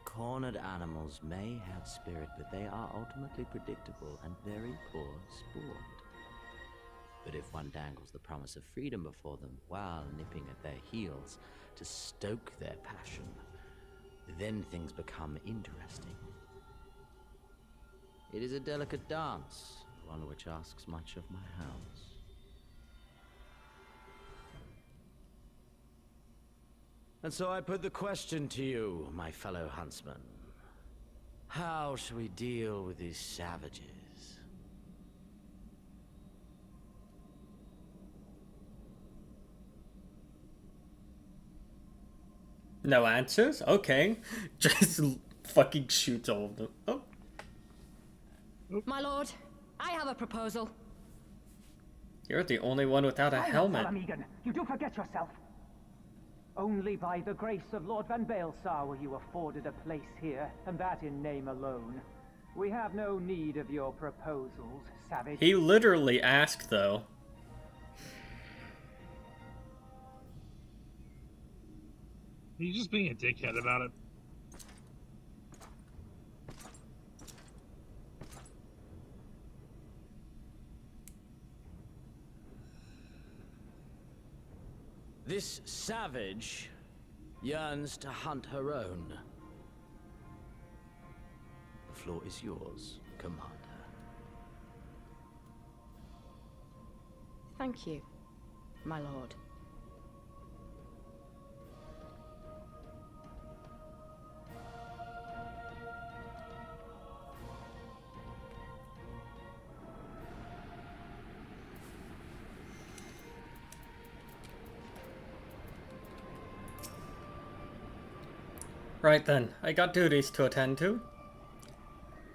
Cornered animals may have spirit, but they are ultimately predictable and very poor sport. But if one dangles the promise of freedom before them while nipping at their heels to stoke their passion, then things become interesting. It is a delicate dance, one which asks much of my hounds. And so I put the question to you, my fellow huntsman. How shall we deal with these savages? No answers? Okay. Just fucking shoots all of them. Oh. My lord, I have a proposal. You're the only one without a helmet. Salamegan, you do forget yourself. Only by the grace of Lord Van Baelsar were you afforded a place here, and that in name alone. We have no need of your proposals, savage. He literally asked, though. He's just being a dickhead about it. This savage yearns to hunt her own. The floor is yours, Commander. Thank you, my lord. Right then, I got duties to attend to.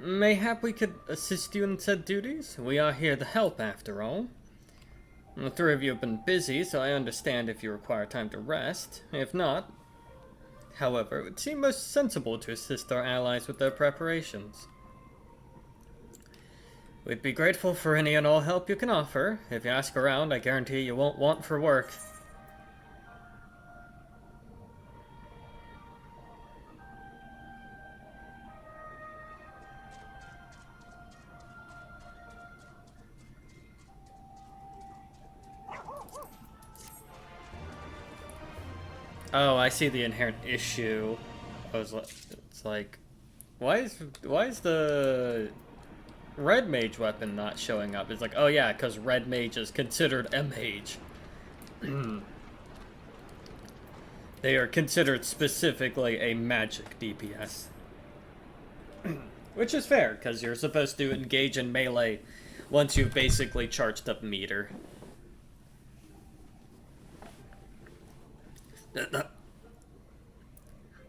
Mayhap we could assist you in said duties? We are here to help, after all. The three of you have been busy, so I understand if you require time to rest. If not, however, it would seem most sensible to assist our allies with their preparations. We'd be grateful for any and all help you can offer. If you ask around, I guarantee you won't want for work. Oh, I see the inherent issue. It's like, why is the red mage weapon not showing up? It's like, oh yeah, because red mage is considered a mage. They are considered specifically a magic DPS. Which is fair, because you're supposed to engage in melee once you've basically charged up meter.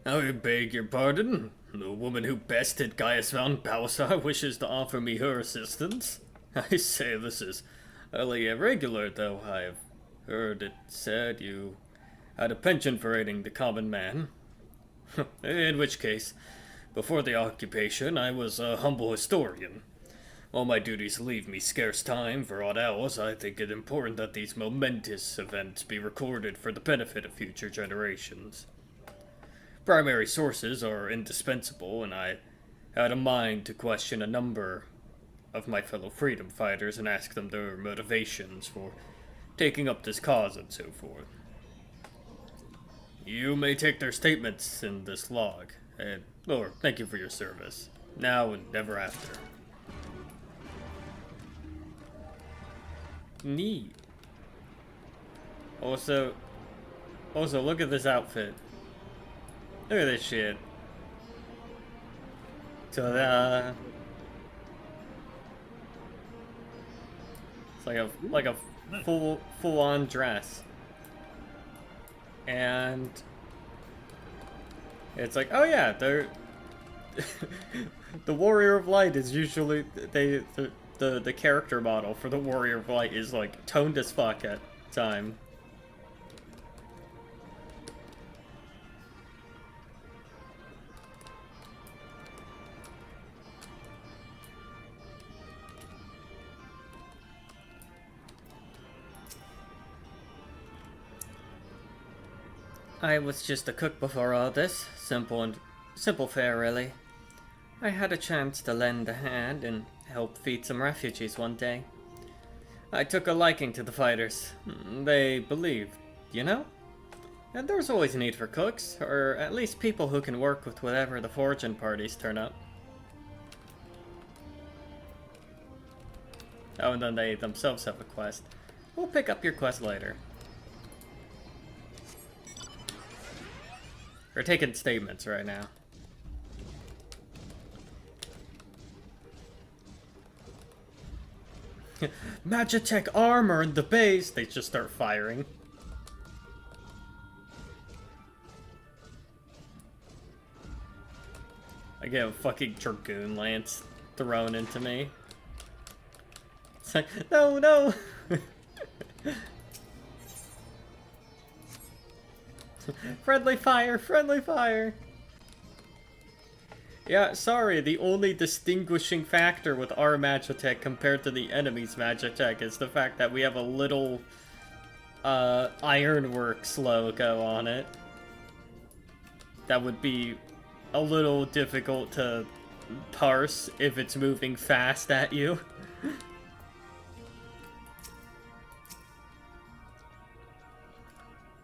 I beg your pardon. The woman who bested Gaius von Balsar wishes to offer me her assistance. I say this is highly irregular, though I have heard it said you had a penchant for aiding the common man. In which case, before the occupation, I was a humble historian. While my duties leave me scarce time for odd hours, I think it important that these momentous events be recorded for the benefit of future generations. Primary sources are indispensable, and I had a mind to question a number of my fellow freedom fighters and ask them their motivations for taking up this cause and so forth. You may take their statements in this log, and, Lord, thank you for your service, now and ever after. Neat. Also, look at this outfit. Look at this shit. Ta-da! It's like a full-on dress. And it's like, oh yeah, they're the Warrior of Light is usually the character model for the Warrior of Light is like toned as fuck at time. I was just a cook before all this. Simple fare, really. I had a chance to lend a hand and help feed some refugees one day. I took a liking to the fighters. They believed, you know? And there's always a need for cooks, or at least people who can work with whatever the foraging parties turn up. Oh, and then they themselves have a quest. We'll pick up your quest later. We're taking statements right now. Magitech armor in the base! They just start firing. I get a fucking Dragoon Lance thrown into me. It's like, no, no! Friendly fire! Friendly fire! Yeah, sorry, the only distinguishing factor with our Magitech compared to the enemy's Magitech is the fact that we have a little Ironworks logo on it. That would be a little difficult to parse if it's moving fast at you.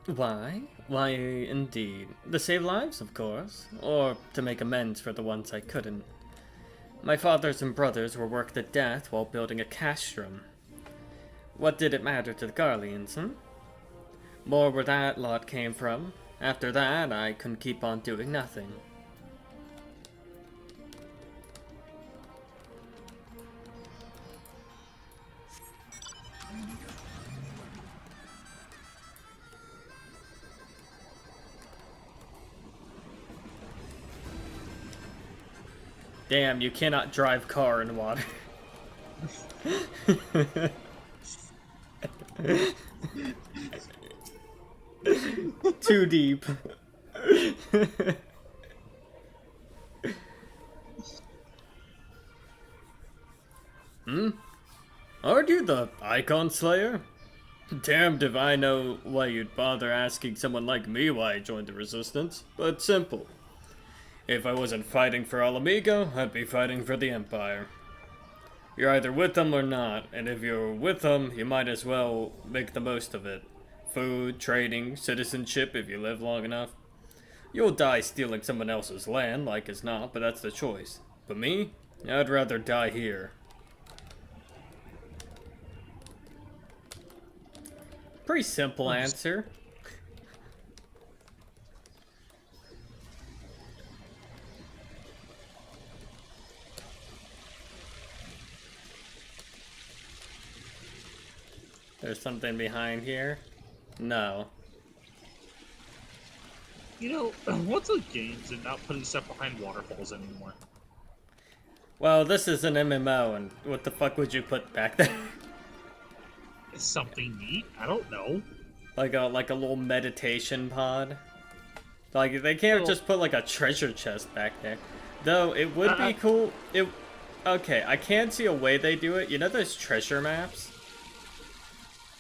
Why? Why, indeed. To save lives, of course. Or to make amends for the ones I couldn't. My fathers and brothers were worked to death while building a castrum. What did it matter to the Garleans, More where that lot came from. After that, I couldn't keep on doing nothing. Damn, you cannot drive car in water. Too deep. Aren't you the Icon Slayer? Damned if I know why you'd bother asking someone like me why I joined the Resistance, but simple. If I wasn't fighting for Alamigo, I'd be fighting for the Empire. You're either with them or not, and if you're with them, you might as well make the most of it. Food, trading, citizenship if you live long enough. You'll die stealing someone else's land, like as not, but that's the choice. But me? I'd rather die here. Pretty simple answer. There's something behind here? No. You know, what's the games and not putting stuff behind waterfalls anymore? Well, this is an MMO, and what the fuck would you put back there? Something neat? I don't know. Like a little meditation pod? Like, they can't just put like a treasure chest back there. Though, it would be cool. Okay, I can see a way they do it. You know those treasure maps?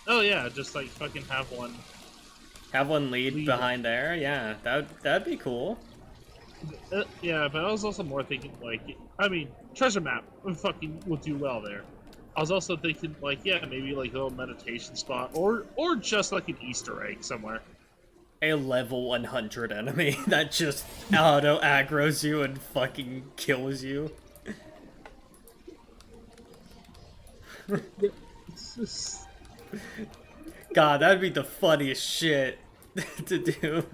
Oh yeah, just like fucking have one. Have one lead behind there? Yeah, that'd be cool. Yeah, but I was also more thinking like, I mean, treasure map fucking will do well there. I was also thinking like, yeah, maybe like a little meditation spot, or just like an Easter egg somewhere. A level 100 enemy that just auto aggroes you and fucking kills you. God, that'd be the funniest shit to do.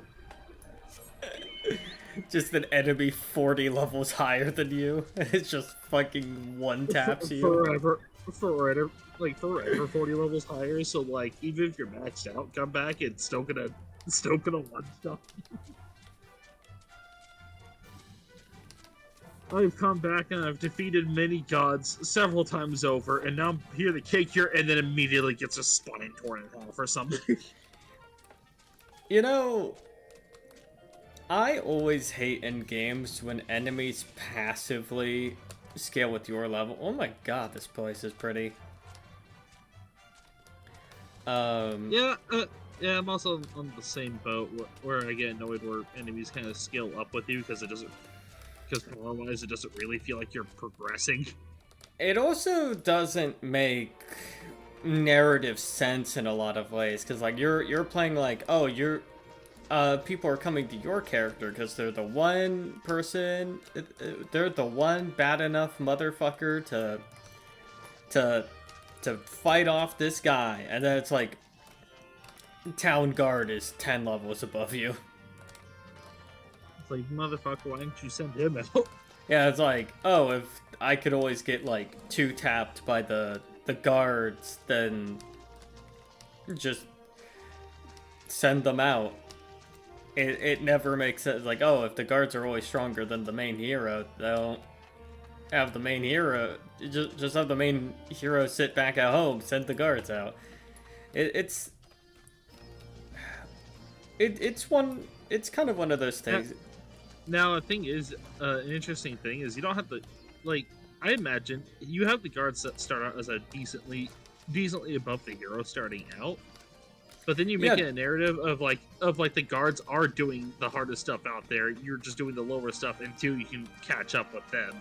Just an enemy 40 levels higher than you. It just fucking one taps you. Forever, like forever 40 levels higher, so like even if you're maxed out, come back, it's still gonna one shot. I've come back and I've defeated many gods several times over, and now I'm here to kick your, and then immediately gets a spine torn in half or something. You know, I always hate in games when enemies passively scale with your level. Oh my god, this place is pretty. Yeah, I'm also on the same boat where I get annoyed where enemies kind of scale up with you because otherwise it doesn't really feel like you're progressing. It also doesn't make narrative sense in a lot of ways, because like you're playing like, oh, people are coming to your character because they're the one person, they're the one bad enough motherfucker to fight off this guy, and then it's like town guard is 10 levels above you. It's like, motherfucker, why didn't you send him out? Yeah, it's like, oh, if I could always get like 2-tapped by the guards, then just send them out. It never makes sense. Like, oh, if the guards are always stronger than the main hero, they'll have the main hero, just have the main hero sit back at home, send the guards out. It's kind of one of those things. Now, the thing is, an interesting thing is you don't have to, like, I imagine you have the guards that start out as a decently above the hero starting out, but then you make it a narrative of like the guards are doing the hardest stuff out there. You're just doing the lower stuff until you can catch up with them.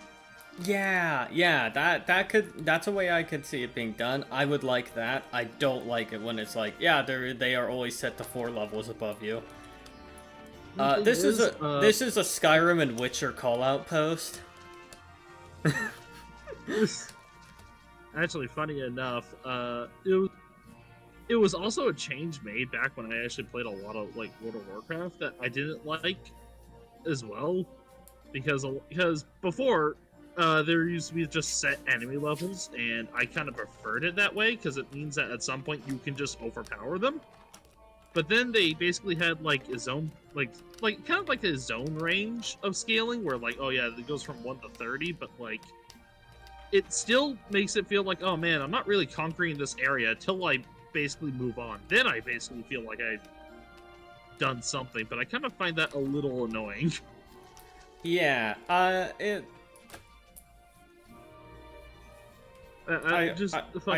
Yeah, that's a way I could see it being done. I would like that. I don't like it when it's like, yeah, they are always set to 4 levels above you. This is a Skyrim and Witcher call-out post. Actually, funny enough, it was also a change made back when I actually played a lot of like World of Warcraft that I didn't like as well, because before there used to be just set enemy levels, and I kind of preferred it that way because it means that at some point you can just overpower them. But then they basically had like a zone, like kind of like a zone range of scaling where like, oh yeah, it goes from 1 to 30, but like it still makes it feel like, oh man, I'm not really conquering this area till I basically move on. Then I basically feel like I've done something, but I kind of find that a little annoying. Yeah, I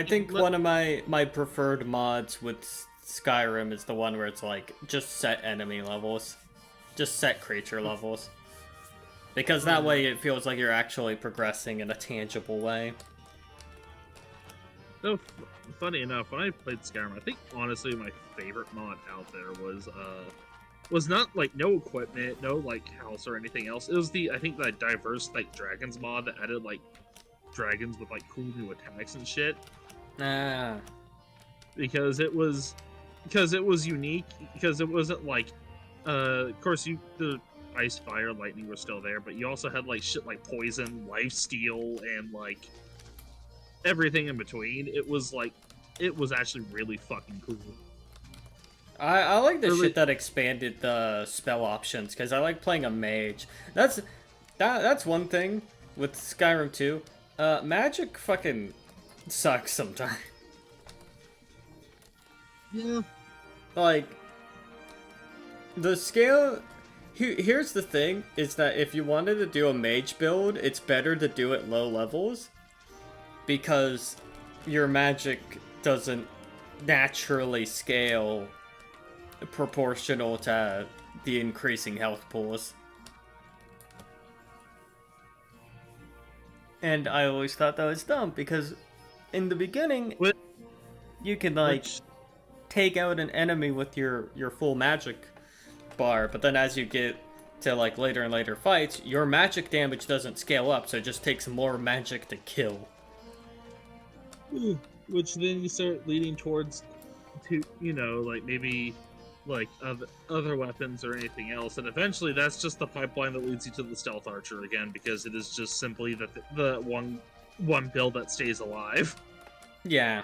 think one of my preferred mods with Skyrim is the one where it's like just set enemy levels, just set creature levels, because that way it feels like you're actually progressing in a tangible way. So funny enough, when I played Skyrim, I think honestly my favorite mod out there was not like no equipment, no like house or anything else. It was the diverse like dragons mod that added like dragons with like cool new attacks and shit. Because it was unique, because it wasn't like of course the ice, fire, lightning were still there, but you also had like shit like poison, lifesteal, and like everything in between. It was actually really fucking cool. I like the shit that expanded the spell options, because I like playing a mage. That's one thing with Skyrim 2. Magic fucking sucks sometimes. Yeah. Like, the scale... Here's the thing, is that if you wanted to do a mage build, it's better to do it low levels, because your magic doesn't naturally scale proportional to the increasing health pools. And I always thought that was dumb, because in the beginning, you can, like, take out an enemy with your full magic bar, but then as you get to, like, later and later fights, your magic damage doesn't scale up, so it just takes more magic to kill. Which then you start leading towards, like, maybe, like, other weapons or anything else, and eventually that's just the pipeline that leads you to the stealth archer again, because it is just simply the one build that stays alive. Yeah.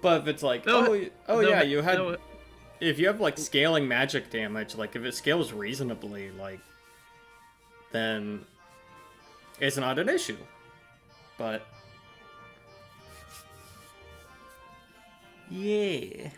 But if it's like, if you have like scaling magic damage, like if it scales reasonably, like, then it's not an issue. But yeah.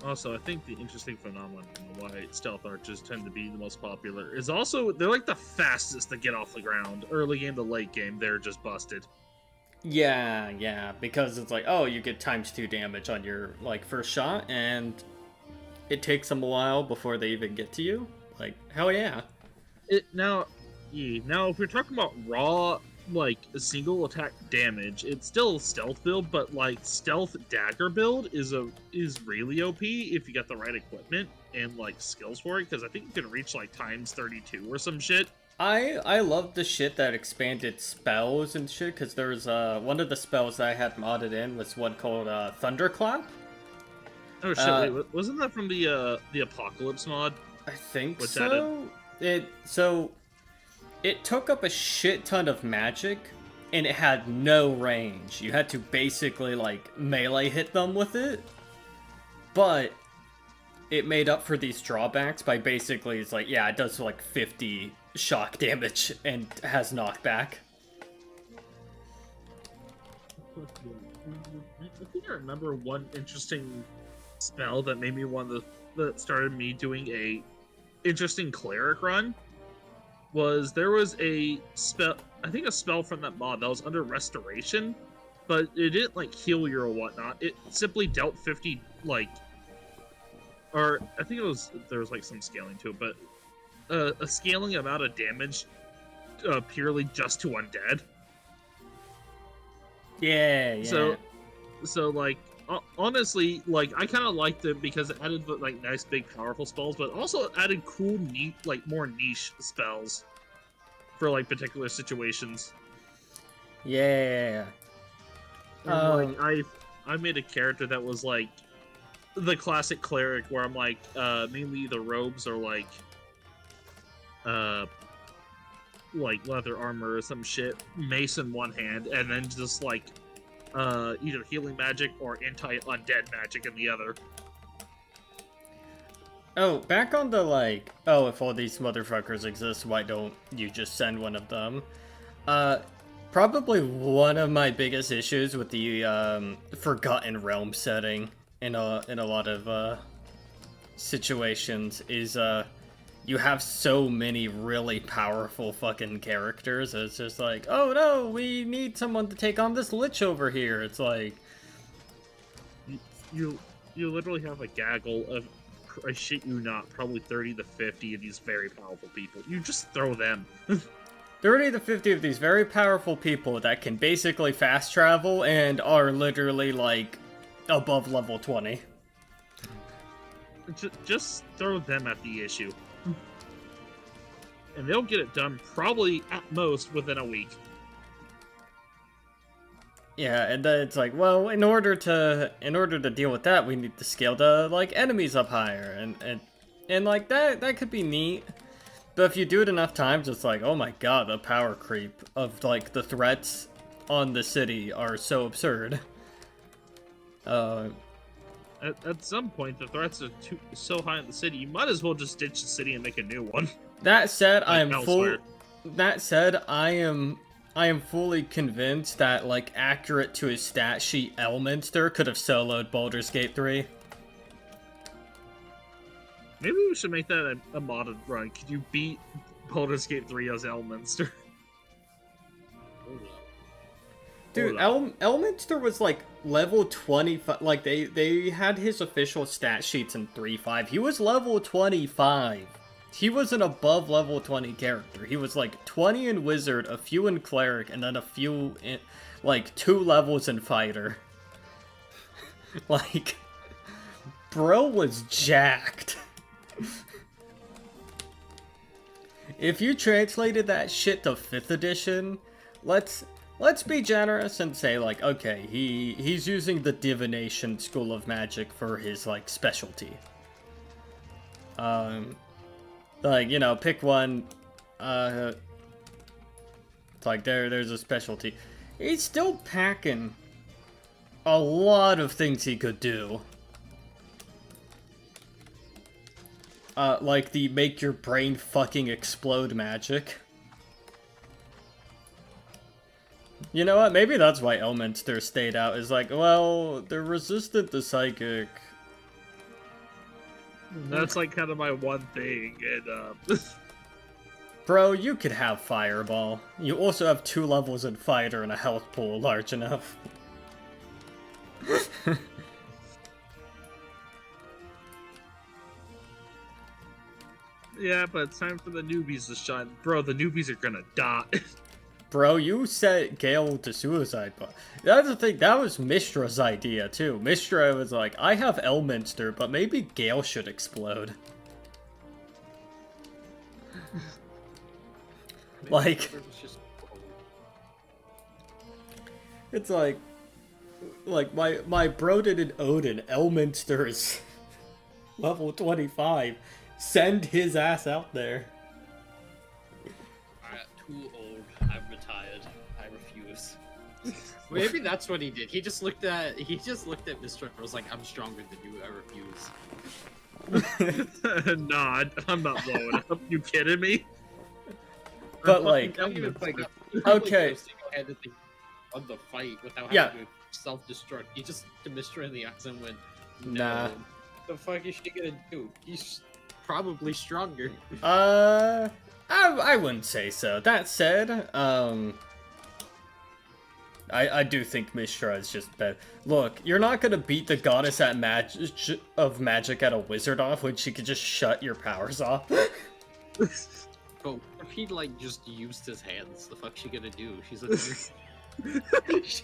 Also, I think the interesting phenomenon why stealth archers tend to be the most popular is also they're like the fastest to get off the ground. Early game to late game, they're just busted. Yeah, because it's like, oh, you get ×2 damage on your, like, first shot, and it takes them a while before they even get to you. Like, hell yeah. Now, if we're talking about raw, like, a single attack damage, it's still a stealth build, but, like, stealth dagger build is really OP if you got the right equipment and, like, skills for it, because I think you can reach, like, ×32 or some shit. I love the shit that expanded spells and shit, because there's one of the spells that I had modded in was one called Thunderclap. Oh shit, wait, wasn't that from the Apocalypse mod? I think so. It took up a shit ton of magic, and it had no range. You had to basically, like, melee hit them with it. But it made up for these drawbacks by basically, it's like, yeah, it does, like, 50 shock damage and has knockback. I think I remember one interesting spell that made me that started me doing a interesting cleric run. There was a spell, I think a spell from that mod that was under restoration, but it didn't like heal you or whatnot. It simply dealt 50, like, or I think there was like some scaling to it, but a scaling amount of damage purely just to undead. Yeah. So like honestly, like, I kind of liked it because it added like nice, big, powerful spells, but also it added cool, neat, like more niche spells for like particular situations. Yeah. And, like I made a character that was like the classic cleric, where I'm like, mainly the robes are like leather armor or some shit, mace in one hand, and then just like either healing magic or anti-undead magic in the other. Oh, back on the like, oh, if all these motherfuckers exist, why don't you just send one of them? Probably one of my biggest issues with the Forgotten Realm setting in a lot of situations is you have so many really powerful fucking characters. It's just like, oh no, we need someone to take on this lich over here. It's like you literally have a gaggle of, I shit you not, probably 30 to 50 of these very powerful people. You just throw them. 30 to 50 of these very powerful people that can basically fast travel and are literally like above level 20. Just throw them at the issue. And they'll get it done probably at most within a week. Yeah, and then it's like, well, in order to deal with that, we need to scale the like enemies up higher, and like that could be neat. But if you do it enough times, it's like, oh my god, the power creep of like the threats on the city are so absurd. At some point, the threats are so high in the city, you might as well just ditch the city and make a new one. That said, Like I am elsewhere. That said, I am fully convinced that like accurate to his stat sheet, Elminster could have soloed Baldur's Gate 3. Maybe we should make that a modded run. Could you beat Baldur's Gate 3 as Elminster? Dude, Elminster was like level 25. Like they had his official stat sheets in 3.5. He was level 25. He was an above level 20 character. He was like 20 in Wizard, a few in Cleric, and then a few in like 2 levels in Fighter. Like, bro was jacked. If you translated that shit to 5th edition, let's be generous and say like, okay, he's using the divination school of magic for his like specialty. Like, you know, pick one. It's like there's a specialty. He's still packing a lot of things he could do. Like the make your brain fucking explode magic. You know what? Maybe that's why Elminster stayed out. Is like, well, they're resistant to psychic. That's like kind of my one thing. And Bro, you could have Fireball. You also have 2 levels in Fighter and a health pool large enough. yeah, but it's time for the newbies to shine. Bro, the newbies are gonna die. Bro, you set Gale to suicide, but that's the thing, that was Mistra's idea too. Mistra was like, I have Elminster, but maybe Gale should explode. Like, it's like my bro did an Odin, Elminster is level 25. Send his ass out there. Too old. I'm retired. I refuse. Maybe that's what he did. He just looked at Mr. and was like, I'm stronger than you, I refuse. Nah, I'm not blowing up. You kidding me? But like, Not even like okay. single-handedly won the fight without Yeah. having to self-destruct. He just looked at Mr. in the eyes and went, no. Nah. The fuck is she gonna do? He's probably stronger. I wouldn't say so. That said, I do think Mishra is just better. Look, you're not gonna beat the goddess at magic at a wizard off when she could just shut your powers off. But if he like just used his hands, the fuck she gonna do? She's a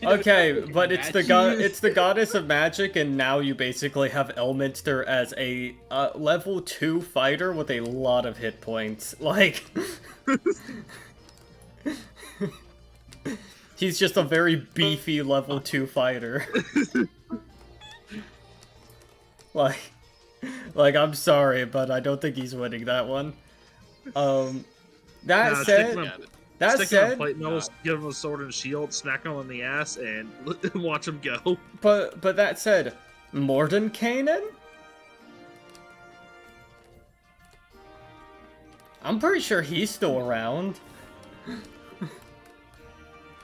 Okay, but it's the goddess of magic, and now you basically have Elminster as a level 2 fighter with a lot of hit points. Like, he's just a very beefy level 2 fighter. like I'm sorry, but I don't think he's winning that one. That said. That Stick said, him plate metals, give him a sword and shield, smack him on the ass, and watch him go. But that said, Mordenkainen? I'm pretty sure he's still around.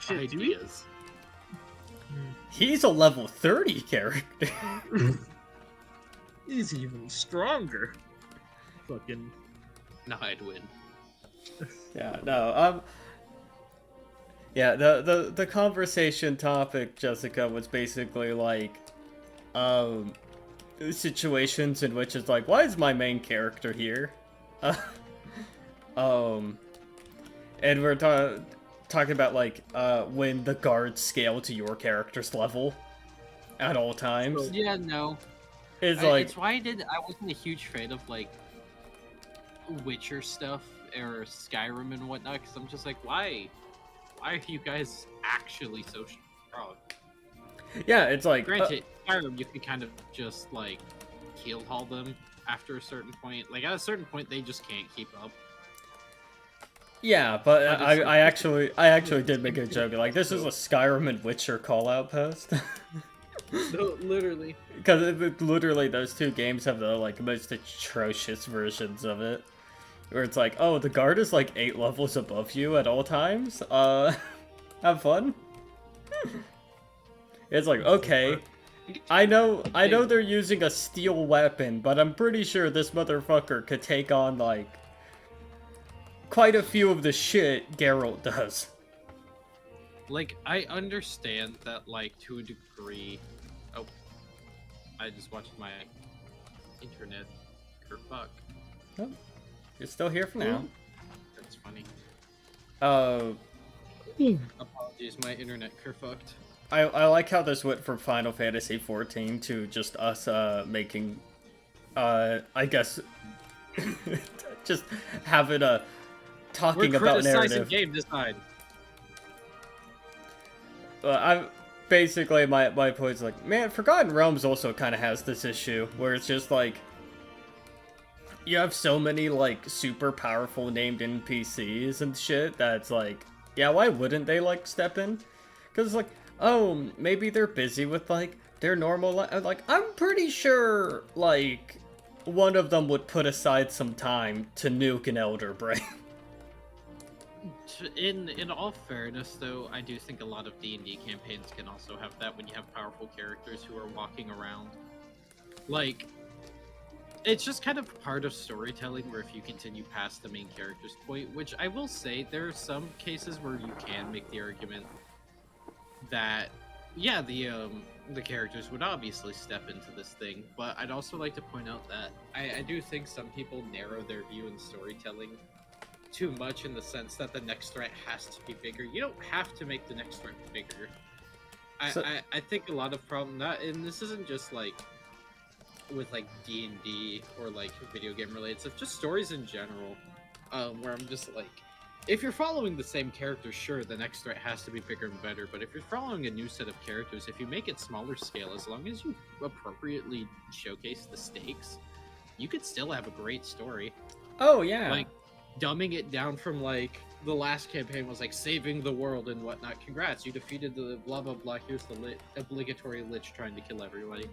Shit, Ideas. He's a level 30 character. He's even stronger. Fucking. No, I'd win. Yeah, no, yeah, the conversation topic, Jessica, was basically like, situations in which it's like, why is my main character here? And we're talking about like, when the guards scale to your character's level at all times. Yeah, no. It's like, it's why I wasn't a huge fan of like Witcher stuff or Skyrim and whatnot, because I'm just like, why are you guys actually so strong? Yeah, it's like, granted, Skyrim you can kind of just like keel haul them after a certain point. Like at a certain point, they just can't keep up. Yeah, but I actually did make a joke. Like, this is a Skyrim and Witcher call-out post. No, literally. Because literally those two games have the like most atrocious versions of it. Where it's like, oh, the guard is like 8 levels above you at all times. Have fun. It's like, okay, I know they're using a steel weapon, but I'm pretty sure this motherfucker could take on like quite a few of the shit Geralt does. Like, I understand that, like, to a degree. Oh, I just watched my internet. Fuck. Oh. You're still here for now. That's funny. Apologies, my internet kerfucked. I like how this went from Final Fantasy XIV to just us making, I guess, just having a talking about narrative. Game design. I basically my point's like, man, Forgotten Realms also kind of has this issue where it's just like, you have so many like super powerful named NPCs and shit that's like, yeah, why wouldn't they like step in? Because it's like, oh, maybe they're busy with like their normal like, I'm pretty sure like one of them would put aside some time to nuke an Elder Brain. In all fairness, though, I do think a lot of D&D campaigns can also have that when you have powerful characters who are walking around. Like, it's just kind of part of storytelling where if you continue past the main character's point, which I will say, there are some cases where you can make the argument that, yeah, the characters would obviously step into this thing, but I'd also like to point out that I do think some people narrow their view in storytelling too much in the sense that the next threat has to be bigger. You don't have to make the next threat bigger. I think a lot of problem that, and this isn't just like with like D&D or like video game related stuff, just stories in general, where I'm just like, if you're following the same character, sure, the next threat has to be bigger and better, but if you're following a new set of characters, if you make it smaller scale, as long as you appropriately showcase the stakes, you could still have a great story. Oh, yeah. Like, dumbing it down from like the last campaign was like saving the world and whatnot. Congrats, you defeated the blah blah blah. Here's the obligatory lich trying to kill everybody.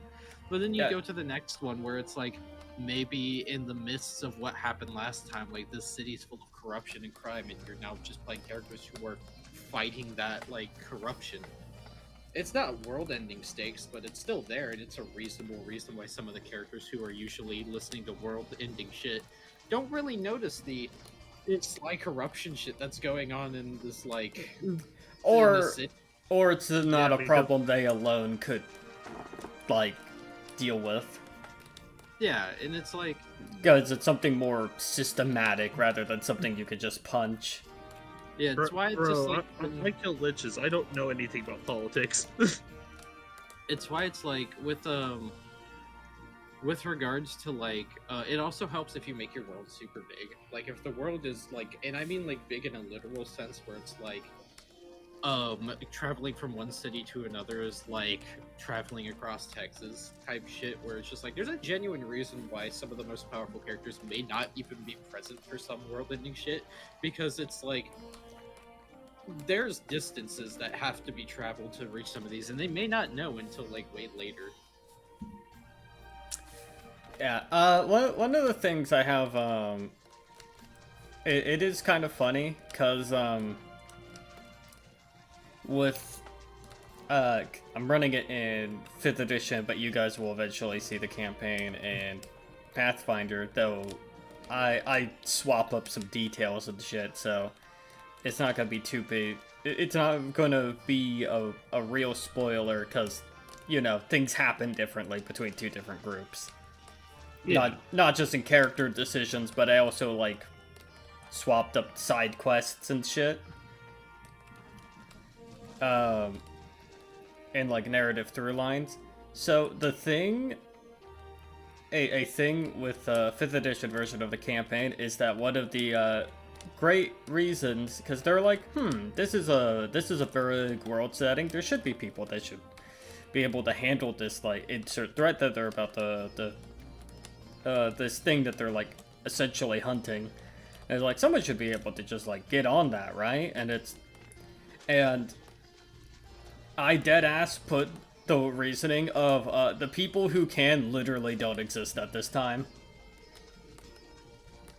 But then you go to the next one where it's like maybe in the midst of what happened last time, like this city's full of corruption and crime, and you're now just playing characters who are fighting that like corruption. It's not world-ending stakes, but it's still there, and it's a reasonable reason why some of the characters who are usually listening to world-ending shit don't really notice the sly corruption shit that's going on in this, like... Or it's not a problem they alone could, like, deal with. Yeah, and it's like... Because it's something more systematic rather than something you could just punch. Yeah, that's why it's Bro, just like I kill liches. I don't know anything about politics. it's why it's like with regards to like it also helps if you make your world super big. Like if the world is like, and I mean like big in a literal sense, where it's like traveling from one city to another is like traveling across Texas type shit, where it's just like there's a genuine reason why some of the most powerful characters may not even be present for some world-ending shit, because it's like there's distances that have to be traveled to reach some of these, and they may not know until like way later. Yeah, one of the things I have, it is kind of funny, because, with, I'm running it in 5th edition, but you guys will eventually see the campaign in Pathfinder, though I swap up some details and shit, so it's not gonna be too big, it's not gonna be a real spoiler, because, you know, things happen differently between two different groups. Yeah. Not just in character decisions, but I also, like, swapped up side quests and shit. And, like, narrative through lines. So, the thing... A thing with the 5th edition version of the campaign is that one of the, great reasons... Because they're like, this is a big world setting. There should be people that should be able to handle this, like, insert threat that they're about this thing that they're, like, essentially hunting. And it's like, someone should be able to just, like, get on that, right? And I deadass put the reasoning of, the people who can literally don't exist at this time.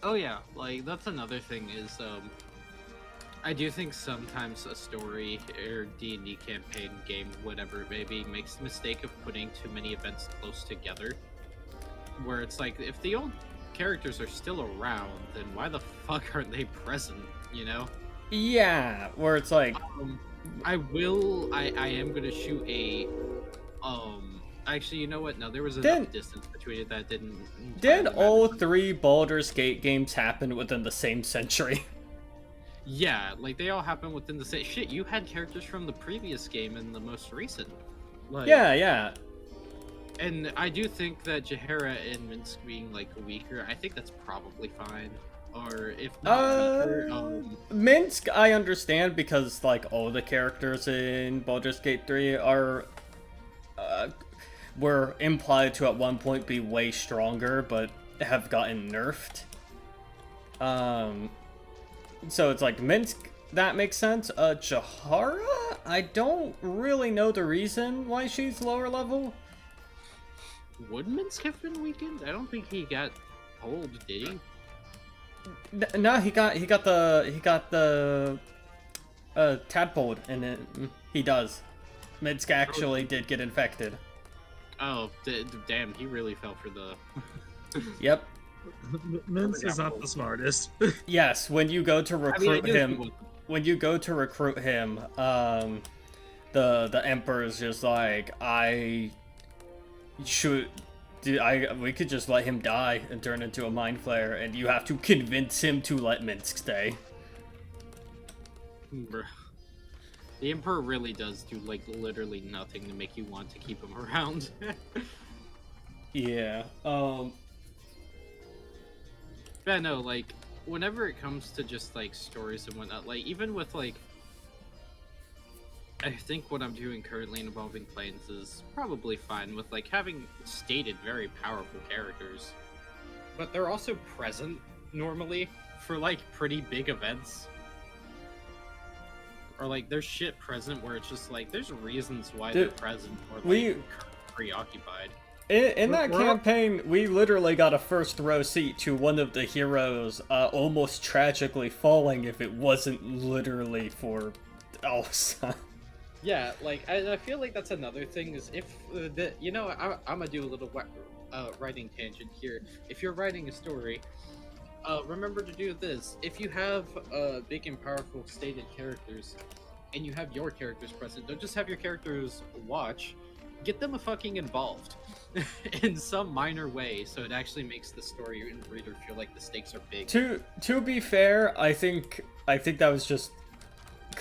Oh yeah, like, that's another thing is, I do think sometimes a story or D&D campaign, game, whatever it may be, makes the mistake of putting too many events close together. Where it's like, if the old characters are still around, then why the fuck aren't they present, you know? Yeah, where it's like... I am gonna shoot a, actually, you know what? No, there was enough distance between it that didn't... Did all 3 Baldur's Gate games happen within the same century? Yeah, like, they all happen within the same... Shit, you had characters from the previous game and the most recent. Like, yeah. And I do think that Jahara and Minsk being, like, weaker, I think that's probably fine. Or, if not weaker, Minsk, I understand, because, like, all the characters in Baldur's Gate 3 are... were implied to at one point be way stronger, but have gotten nerfed. So it's like, Minsk, that makes sense. Jahara? I don't really know the reason why she's lower level. Would Minsk have been weakened? I don't think he got pulled, did he? No, he got the tadpole, and he does. Minsk actually did get infected. Oh, damn, he really fell for the... Yep. Minsk is not the smartest. Yes, when you go to recruit him, the Emperor's just like, we could just let him die and turn into a mind flayer, and you have to convince him to let Minsk stay. Bruh. The Emperor really does do, like, literally nothing to make you want to keep him around. Yeah, But no, like, whenever it comes to just, like, stories and whatnot, like, even with, like, I think what I'm doing currently in Evolving Planes is probably fine with, like, having stated very powerful characters. But they're also present, normally, for, like, pretty big events. Or, like, there's shit present where it's just, like, there's reasons why they're present, or, like, preoccupied. In that campaign, we literally got a first row seat to one of the heroes almost tragically falling if it wasn't literally for Elsa. Yeah, like, I feel like that's another thing, is if, you know, I'm gonna do a little writing tangent here. If you're writing a story, remember to do this. If you have big and powerful stated characters, and you have your characters present, don't just have your characters watch, get them fucking involved in some minor way, so it actually makes the story and reader feel like the stakes are big. To be fair, I think that was just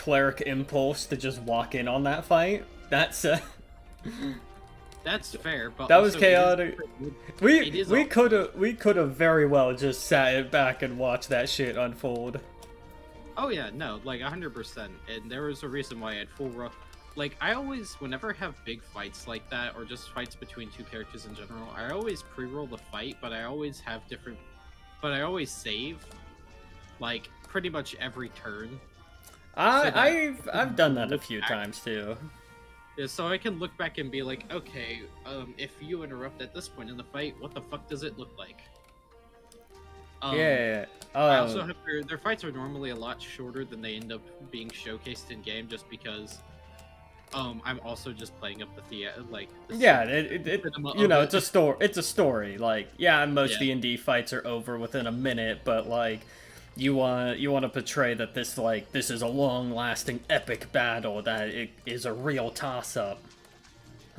cleric impulse to just walk in on that fight. That's That's fair, but that was also chaotic. it is We could have very well just sat it back and watched that shit unfold. Oh yeah, no, like 100%. And there was a reason why I had full roll. Like, I always, whenever I have big fights like that, or just fights between two characters in general, I always pre-roll the fight, but I always have different... But I always save, like, pretty much every turn. I've done that a few times too. Yeah, so I can look back and be like, okay, if you interrupt at this point in the fight, what the fuck does it look like? Yeah. I also have their fights are normally a lot shorter than they end up being showcased in game, just because I'm also just playing up the yeah, you know, it's a story. It's a story. Like, yeah, most D&D fights are over within a minute, but like, you want to portray that this is a long-lasting epic battle, that it is a real toss-up.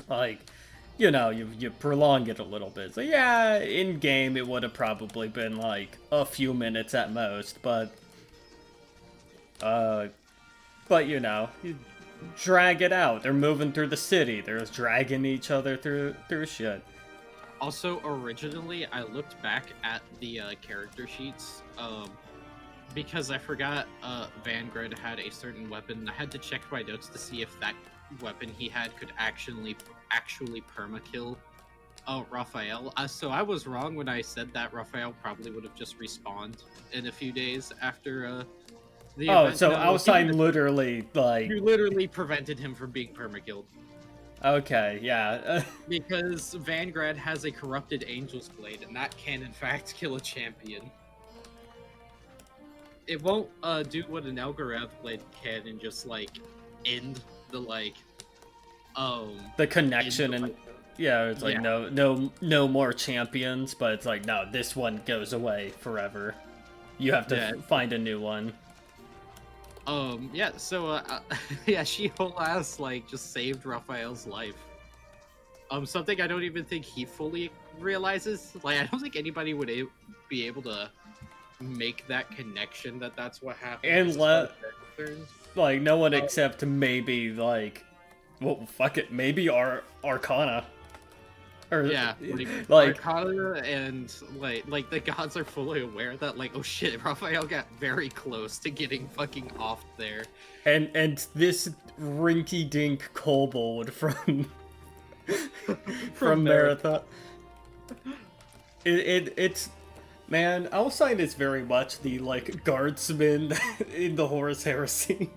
Like, you know, you prolong it a little bit. So yeah, in game it would have probably been like a few minutes at most, but you know, you drag it out. They're moving through the city. They're dragging each other through shit. Also, originally, I looked back at the character sheets, because I forgot Vanguard had a certain weapon. I had to check my notes to see if that weapon he had could actually permakill Raphael. So I was wrong when I said that Raphael probably would have just respawned in a few days after the event. So Alcine literally, like... You literally prevented him from being permakilled. Okay, yeah. Because Vanguard has a corrupted Angel's Blade, and that can in fact kill a champion. It won't do what an Elgarath Blade can and just, like, end the, like... the connection and... Yeah, it's like, no more champions, but it's like, no, this one goes away forever. You have to find a new one. Yeah, so, yeah, she whole ass, like, just saved Raphael's life. Something I don't even think he fully realizes. Like, I don't think anybody would be able to make that connection that that's what happened. And like, no one except maybe, like, well, fuck it, maybe Arcana. Or, yeah, like Arcana and like the gods are fully aware that, like, oh shit, Raphael got very close to getting fucking off there. And this rinky-dink kobold from Marathon. It's man, Alcine is very much the, like, guardsman in the Horus Heresy.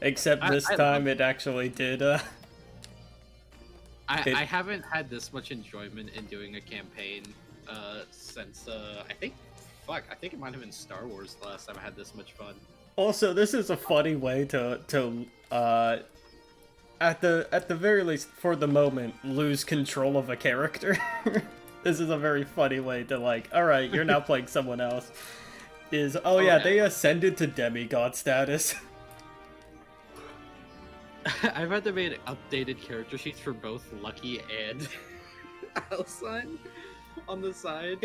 Except this time it actually did, I haven't had this much enjoyment in doing a campaign, since, I think it might have been Star Wars the last time I had this much fun. Also, this is a funny way to at the very least, for the moment, lose control of a character. This is a very funny way to, like, alright, you're now playing someone else. They ascended to demigod status. I've had to make updated character sheets for both Lucky and Alcine on the side.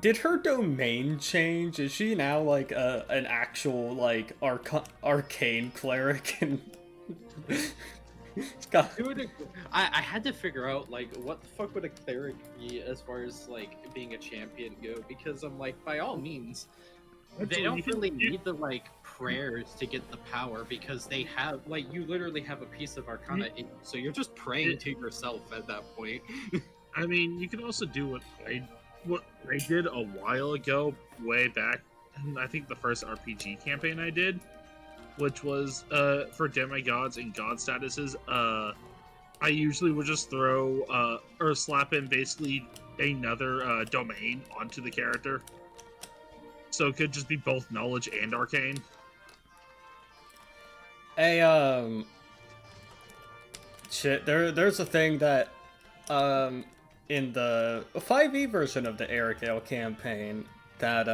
Did her domain change? Is she now, like, an actual, like, arcane cleric? And I had to figure out, like, what the fuck would a cleric be as far as, like, being a champion go, because I'm like, by all means, they don't really need the, like, prayers to get the power, because they have, like, you literally have a piece of Arcana in you, so you're just praying to yourself at that point. I mean, you can also do what I did a while ago, way back, I think the first RPG campaign I did, which was for demigods and god statuses. I usually would just throw or slap in basically another domain onto the character, so it could just be both knowledge and arcane. There's a thing that in the 5e version of the Ericale campaign that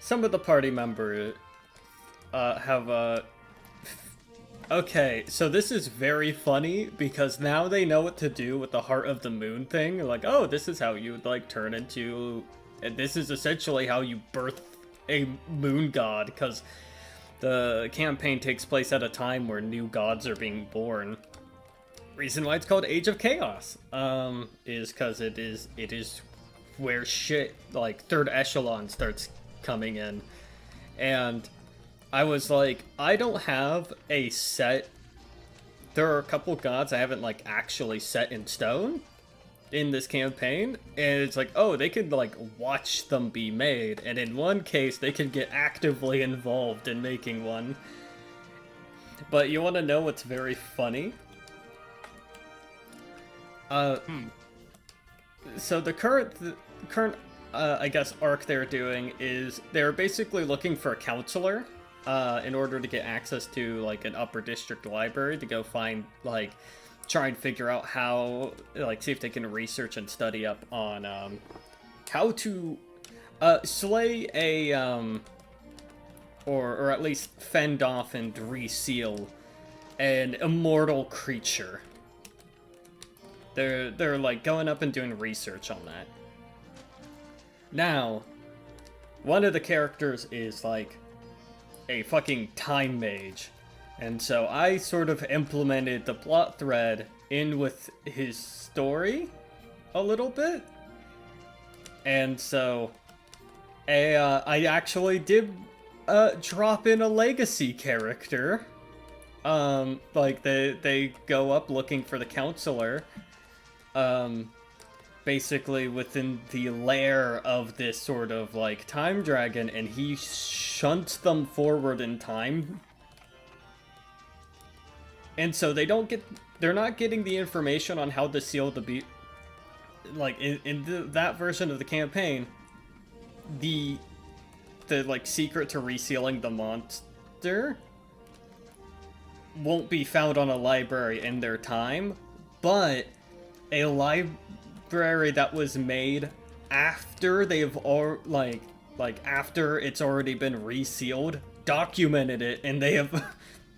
some of the party members have Okay, so this is very funny because now they know what to do with the Heart of the Moon thing. Like, oh, this is how you would, like, turn into... And this is essentially how you birth a moon god, because the campaign takes place at a time where new gods are being born. Reason why it's called Age of Chaos, is because it is where shit, like, third echelon starts coming in. And I was like, I don't have a set... There are a couple gods I haven't, like, actually set in stone in this campaign. And it's like, oh, they could, like, watch them be made. And in one case, they can get actively involved in making one. But you want to know what's very funny? So the current I guess, arc they're doing is they're basically looking for a counselor in order to get access to, like, an upper district library to go find, like, try and figure out how, like, see if they can research and study up on how to slay a or at least fend off and reseal an immortal creature. They're like going up and doing research on that. Now, one of the characters is like a fucking time mage. And so I sort of implemented the plot thread in with his story a little bit. And so I actually did drop in a legacy character. Like they go up looking for the counselor. Basically within the lair of this sort of like time dragon, and he shunts them forward in time. And so they're not getting the information on how to seal the beat. Like in that version of the campaign, the like secret to resealing the monster won't be found on a library in their time, but a library that was made after they've all like after it's already been resealed documented it, and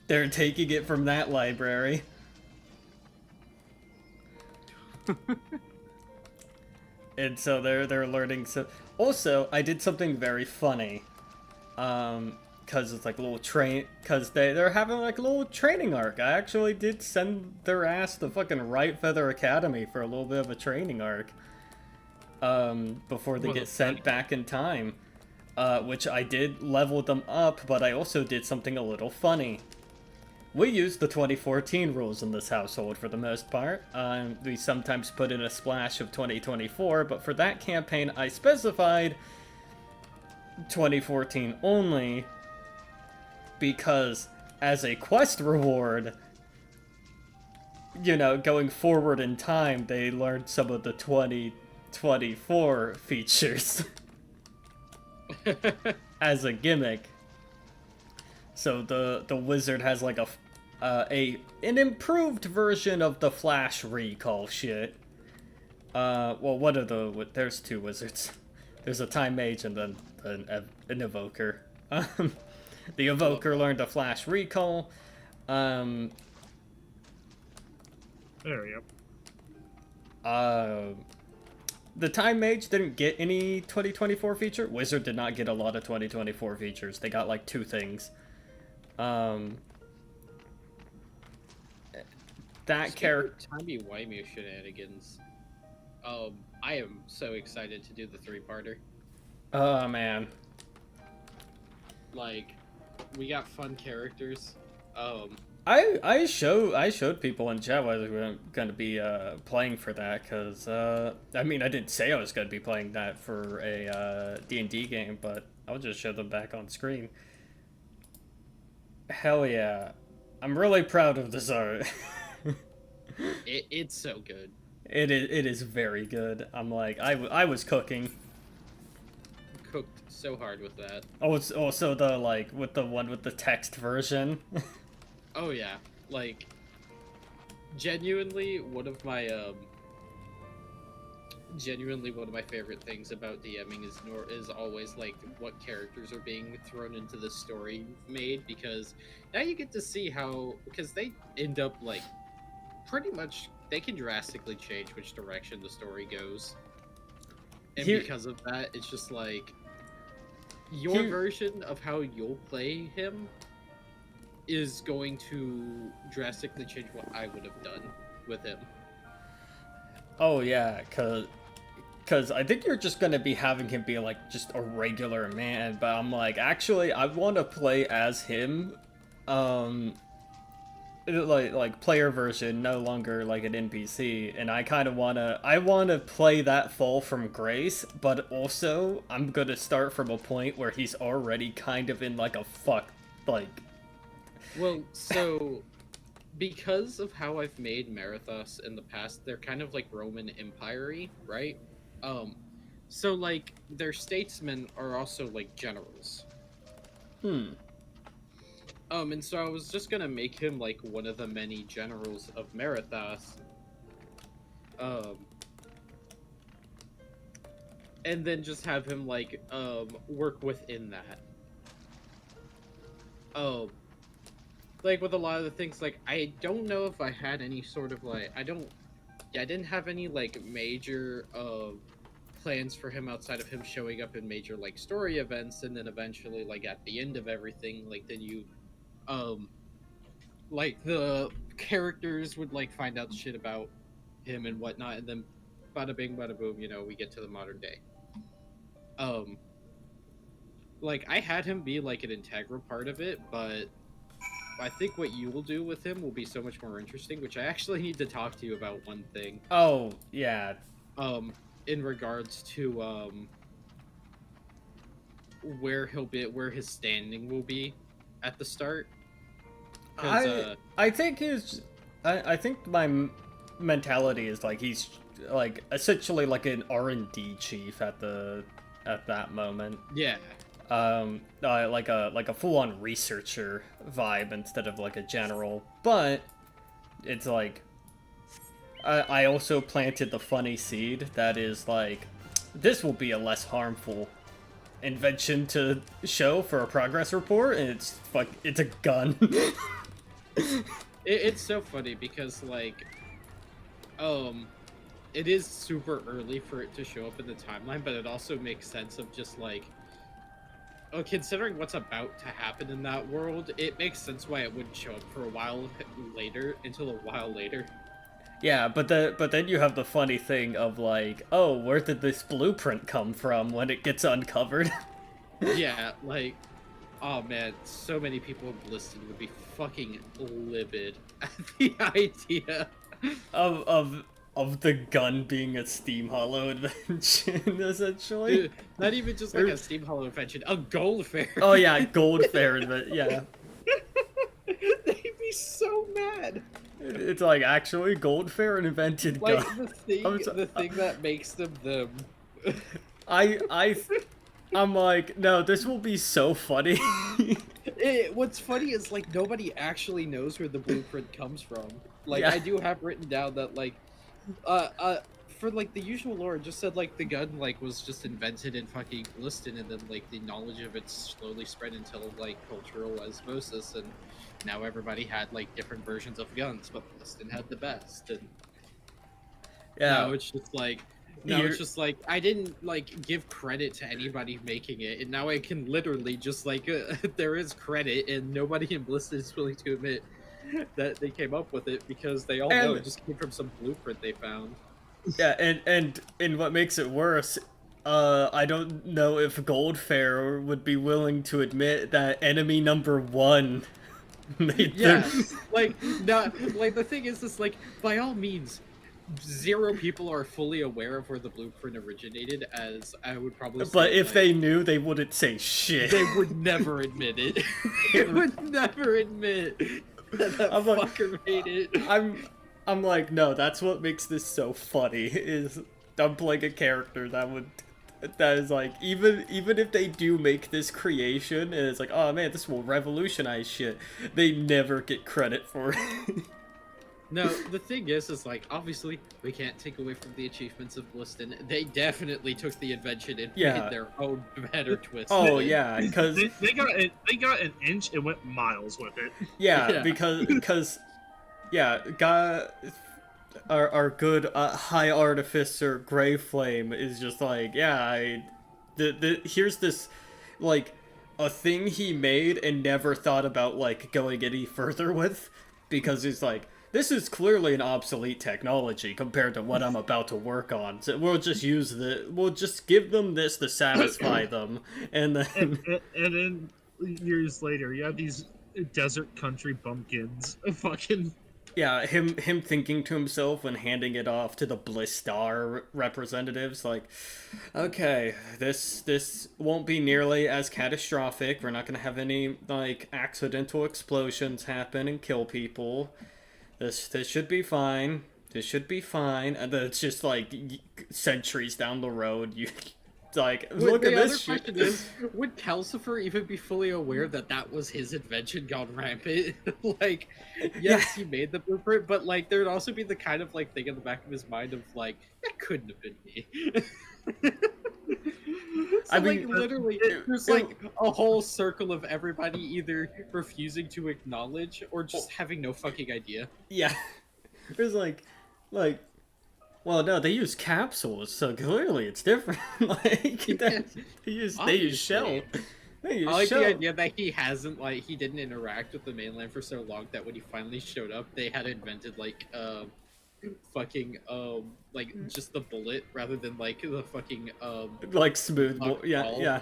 they're taking it from that library. And so they're learning. So also I did something very funny, because it's like a little because they're having like a little training arc. I actually did send their ass to fucking Right Feather Academy for a little bit of a training arc, before they get sent back in time, which I did level them up, but I also did something a little funny. We use the 2014 rules in this household for the most part. We sometimes put in a splash of 2024, but for that campaign I specified 2014 only, because as a quest reward, you know, going forward in time, they learned some of the 2024 features as a gimmick. So the wizard has like an improved version of the Flash recall shit. Well, there's two wizards. There's a time mage and then an evoker. The evoker learned a Flash recall. There we go. The time mage didn't get any 2024 feature. Wizard did not get a lot of 2024 features. They got like 2 things. That character. Timey-wimey shenanigans. I am so excited to do the 3-parter. Oh man. Like, we got fun characters. I showed people in chat I was going to be playing for that, because I mean, I didn't say I was going to be playing that for a D&D game, but I'll just show them back on screen. Hell yeah. I'm really proud of this art. It's so good. It is very good. I'm like, I was cooking. Cooked so hard with that. Oh, it's also the, like, with the one with the text version. Oh yeah, like, genuinely, one of my genuinely one of my favorite things about DMing is always like what characters are being thrown into the story made, because now you get to see how, because they end up like pretty much, they can drastically change which direction the story goes, and because of that, it's just like your version of how you'll play him is going to drastically change what I would have done with him. Oh yeah, cause I think you're just gonna be having him be like just a regular man, but I'm like, actually I want to play as him, like player version, no longer like an NPC, and I kind of wanna play that fall from grace, but also I'm gonna start from a point where he's already kind of in like a Well, so because of how I've made Marathos in the past, they're kind of like Roman Empire-y, right? So like their statesmen are also like generals. And so I was just gonna make him like one of the many generals of Marathos. And then just have him like work within that. Like with a lot of the things, like I don't know if I had any sort of like I didn't have any like major plans for him outside of him showing up in major like story events, and then eventually like at the end of everything, like then you like the characters would like find out shit about him and whatnot, and then bada bing bada boom, you know, we get to the modern day. Like I had him be like an integral part of it, but I think what you will do with him will be so much more interesting, which I actually need to talk to you about one thing. Oh, yeah. In regards to, where he'll be, where his standing will be at the start. I think I think my mentality is like he's like essentially like an R&D chief at that moment. Yeah. Like a full-on researcher vibe instead of like a general, but it's like I also planted the funny seed that is like, this will be a less harmful invention to show for a progress report, and it's a gun. It's so funny because like it is super early for it to show up in the timeline, but it also makes sense of just like, considering what's about to happen in that world, it makes sense why it wouldn't show up for a while later, until a while later. Yeah, but then you have the funny thing of like, oh, where did this blueprint come from when it gets uncovered? Yeah, like, oh man, so many people in Bliston would be fucking livid at the idea of the gun being a Steam Hollow invention, essentially. Dude, not even just like a Steam Hollow invention, a gold fair. Oh yeah, gold fair invention, yeah. They'd be so mad. It's like, actually, gold fair invented like gun. the thing that makes them them. I'm like, no, this will be so funny. What's funny is like nobody actually knows where the blueprint comes from. Like Yeah. I do have written down that like for like the usual lore, it just said like the gun like was just invented in fucking Bliston, and then like the knowledge of it slowly spread until like cultural osmosis, and now everybody had like different versions of guns, but Bliston had the best. And Yeah. now it's just like it's just like I didn't like give credit to anybody making it, and now I can literally just like there is credit, and nobody in Bliston is willing to admit that they came up with it, because they all know it just came from some blueprint they found. Yeah, and what makes it worse, I don't know if Goldfair would be willing to admit that enemy number 1 made like the thing is like, by all means, 0 people are fully aware of where the blueprint originated, as I would probably say. But if like, they knew, they wouldn't say shit. They would never admit it. They would never admit that fucker made it. I'm like, no, that's what makes this so funny, is I'm playing a character that is like, even if they do make this creation, and it's like, oh man, this will revolutionize shit, they never get credit for it. No, the thing is like, obviously, we can't take away from the achievements of Bliston. They definitely took the invention and made their own better twist. Oh yeah, because they got an inch and went miles with it. Yeah, because God, our good High Artificer Grey Flame is just like, here's this, like, a thing he made and never thought about, like, going any further with, because he's like, this is clearly an obsolete technology compared to what I'm about to work on. So we'll just we'll just give them this to satisfy them, and then and then years later, you have these desert country bumpkins, fucking. Yeah, him thinking to himself when handing it off to the Bliss Star representatives, like, okay, this won't be nearly as catastrophic. We're not gonna have any, like, accidental explosions happen and kill people. This should be fine. This should be fine. And then it's just like centuries down the road, you like, look at this shit. The other question is, would Calcifer even be fully aware that that was his invention gone rampant? Like, yes, he made the blueprint, but like, there'd also be the kind of like thing in the back of his mind of like, that couldn't have been me. So, I mean, like, literally, there's like a whole circle of everybody either refusing to acknowledge or just having no fucking idea. Yeah, there's like, well, no, they use capsules, so clearly it's different. Like, they use shell. I like the idea that he didn't interact with the mainland for so long that when he finally showed up, they had invented like fucking like just the bullet rather than like the fucking like smooth yeah.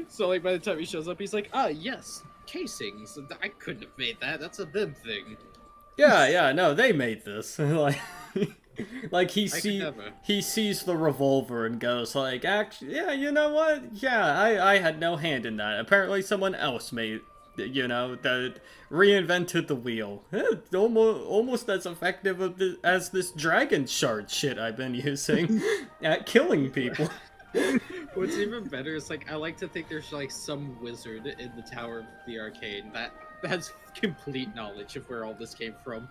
So like by the time he shows up, he's like, yes, casings. I couldn't have made that. That's a them thing. Yeah, no, they made this. Like he sees the revolver and goes like, actually, yeah, you know what? Yeah, I had no hand in that. Apparently someone else made, that reinvented the wheel. It's almost as effective as this dragon shard shit I've been using at killing people. What's even better is like, I like to think there's like some wizard in the Tower of the Arcane that has complete knowledge of where all this came from.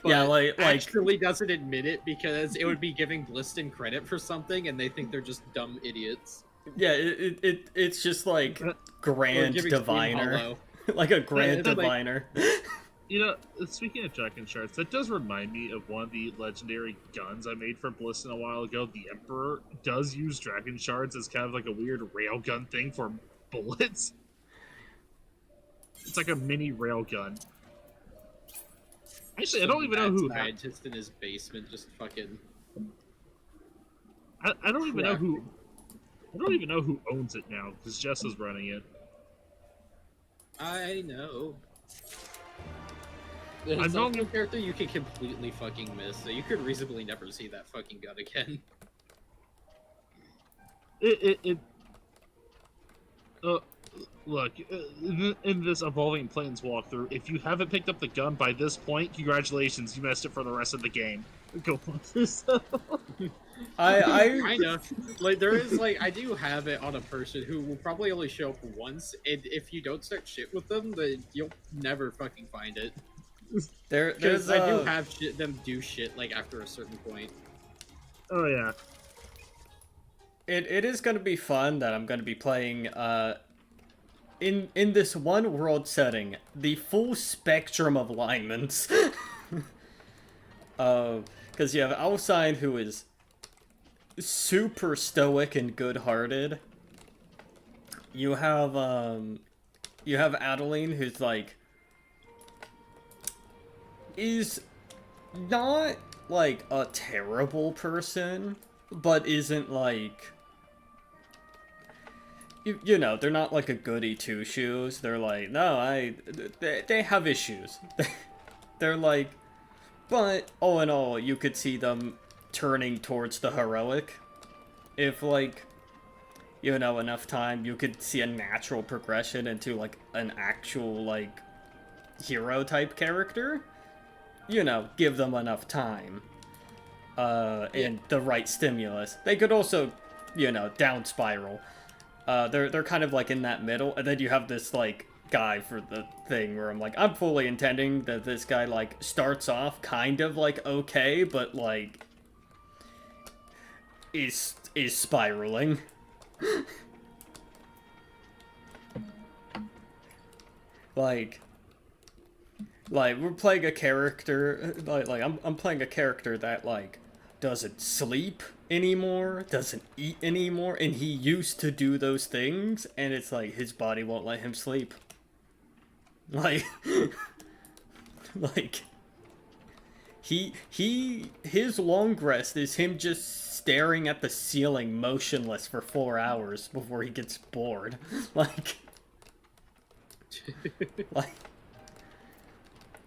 But yeah, like actually doesn't admit it because it would be giving Bliston credit for something, and they think they're just dumb idiots. Yeah, it's just like Grand Diviner, like a Grand Diviner. Speaking of dragon shards, that does remind me of one of the legendary guns I made for Bliston a while ago. The Emperor does use dragon shards as kind of like a weird railgun thing for bullets. It's like a mini railgun. Actually, I don't even know who. Scientist in his basement just fucking. I don't even know who. I don't even know who owns it now because Jess is running it. I know. There's a character you can completely fucking miss, so you could reasonably never see that fucking gun again. Look, in this Evolving Planes walkthrough, if you haven't picked up the gun by this point, congratulations, you messed it for the rest of the game. Go fuck yourself. I kind of like there is like I do have it on a person who will probably only show up once, and if you don't start shit with them, then you'll never fucking find it. Because I do have them do shit like after a certain point. Oh yeah. It is going to be fun that I'm going to be playing in this one world setting the full spectrum of alignments. Because you have Alcine, who is super stoic and good-hearted. You have Adeline, who's like is not like a terrible person, but isn't like you know, they're not like a goody two shoes. They're like, no, they have issues. They're like, but all in all, you could see them turning towards the heroic. If like, you know, enough time, you could see a natural progression into like an actual like hero type character. You know, give them enough time. And the right stimulus. They could also, you know, down spiral. They're kind of like in that middle, and then you have this like guy for the thing where I'm like, I'm fully intending that this guy, like, starts off kind of, like, okay, but, like, is spiraling. like we're playing a character, like I'm playing a character that, like, doesn't sleep anymore, doesn't eat anymore, and he used to do those things, and it's like his body won't let him sleep. Like, like, his long rest is him just staring at the ceiling motionless for 4 hours before he gets bored. Like,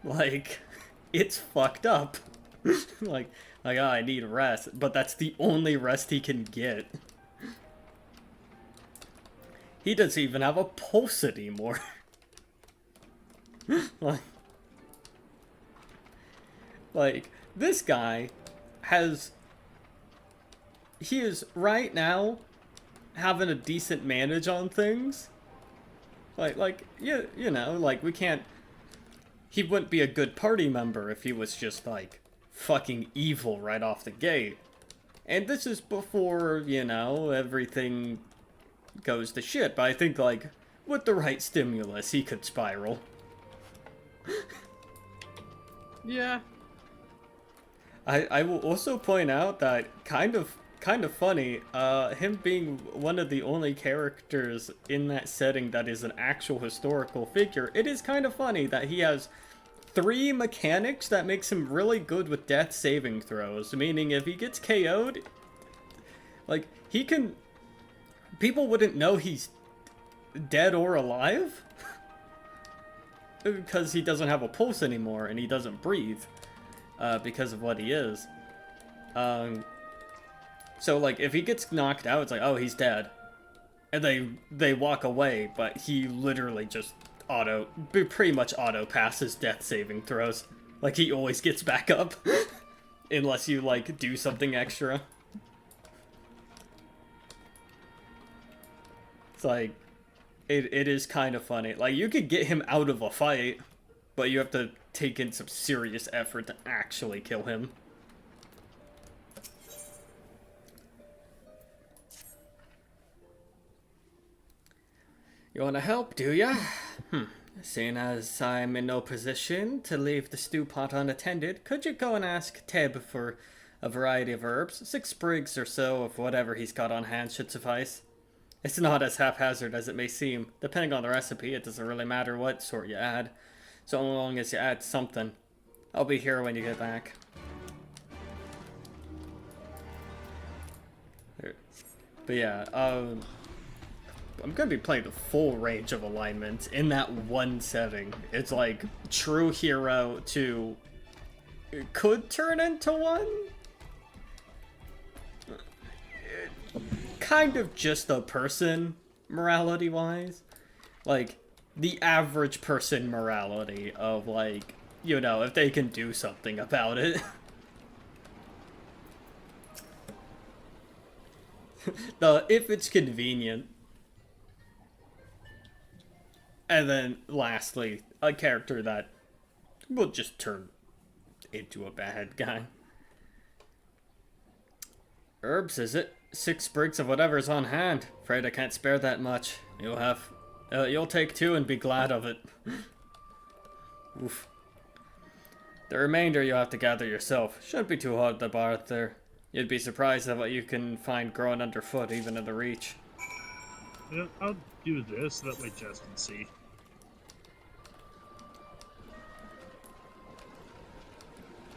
like, it's fucked up. like, oh, I need rest, but that's the only rest he can get. He doesn't even have a pulse anymore. like, this guy he is right now having a decent manage on things. You know, like, we can't... He wouldn't be a good party member if he was just, like, fucking evil right off the gate. And this is before, you know, everything goes to shit. But I think, like, with the right stimulus, he could spiral. Yeah. I will also point out that kind of funny, him being one of the only characters in that setting that is an actual historical figure, it is kind of funny that he has 3 mechanics that makes him really good with death saving throws, meaning if he gets KO'd, like, he can... People wouldn't know he's dead or alive, because he doesn't have a pulse anymore, and he doesn't breathe, because of what he is. So, like, if he gets knocked out, it's like, oh, he's dead. And they walk away, but he literally just pretty much auto passes death saving throws. Like, he always gets back up. Unless you, like, do something extra. It's like, it is kind of funny. Like, you could get him out of a fight, but you have to take in some serious effort to actually kill him. You want to help, do ya? Seeing as I'm in no position to leave the stew pot unattended, could you go and ask Teb for a variety of herbs? 6 sprigs or so of whatever he's got on hand should suffice. It's not as haphazard as it may seem. Depending on the recipe, it doesn't really matter what sort you add, so long as you add something. I'll be here when you get back. But yeah, I'm gonna be playing the full range of alignments in that one setting. It's like true hero to... It could turn into one? Kind of just a person, morality-wise. Like, the average person morality of, like, you know, if they can do something about it. If it's convenient. And then, lastly, a character that will just turn into a bad guy. Herbs, is it? 6 sprigs of whatever's on hand. Afraid I can't spare that much. You'll take 2 and be glad of it. Oof. The remainder you'll have to gather yourself. Shouldn't be too hard to bar there. You'd be surprised at what you can find growing underfoot, even in the reach. Yeah, I'll do this so that way Jess can see.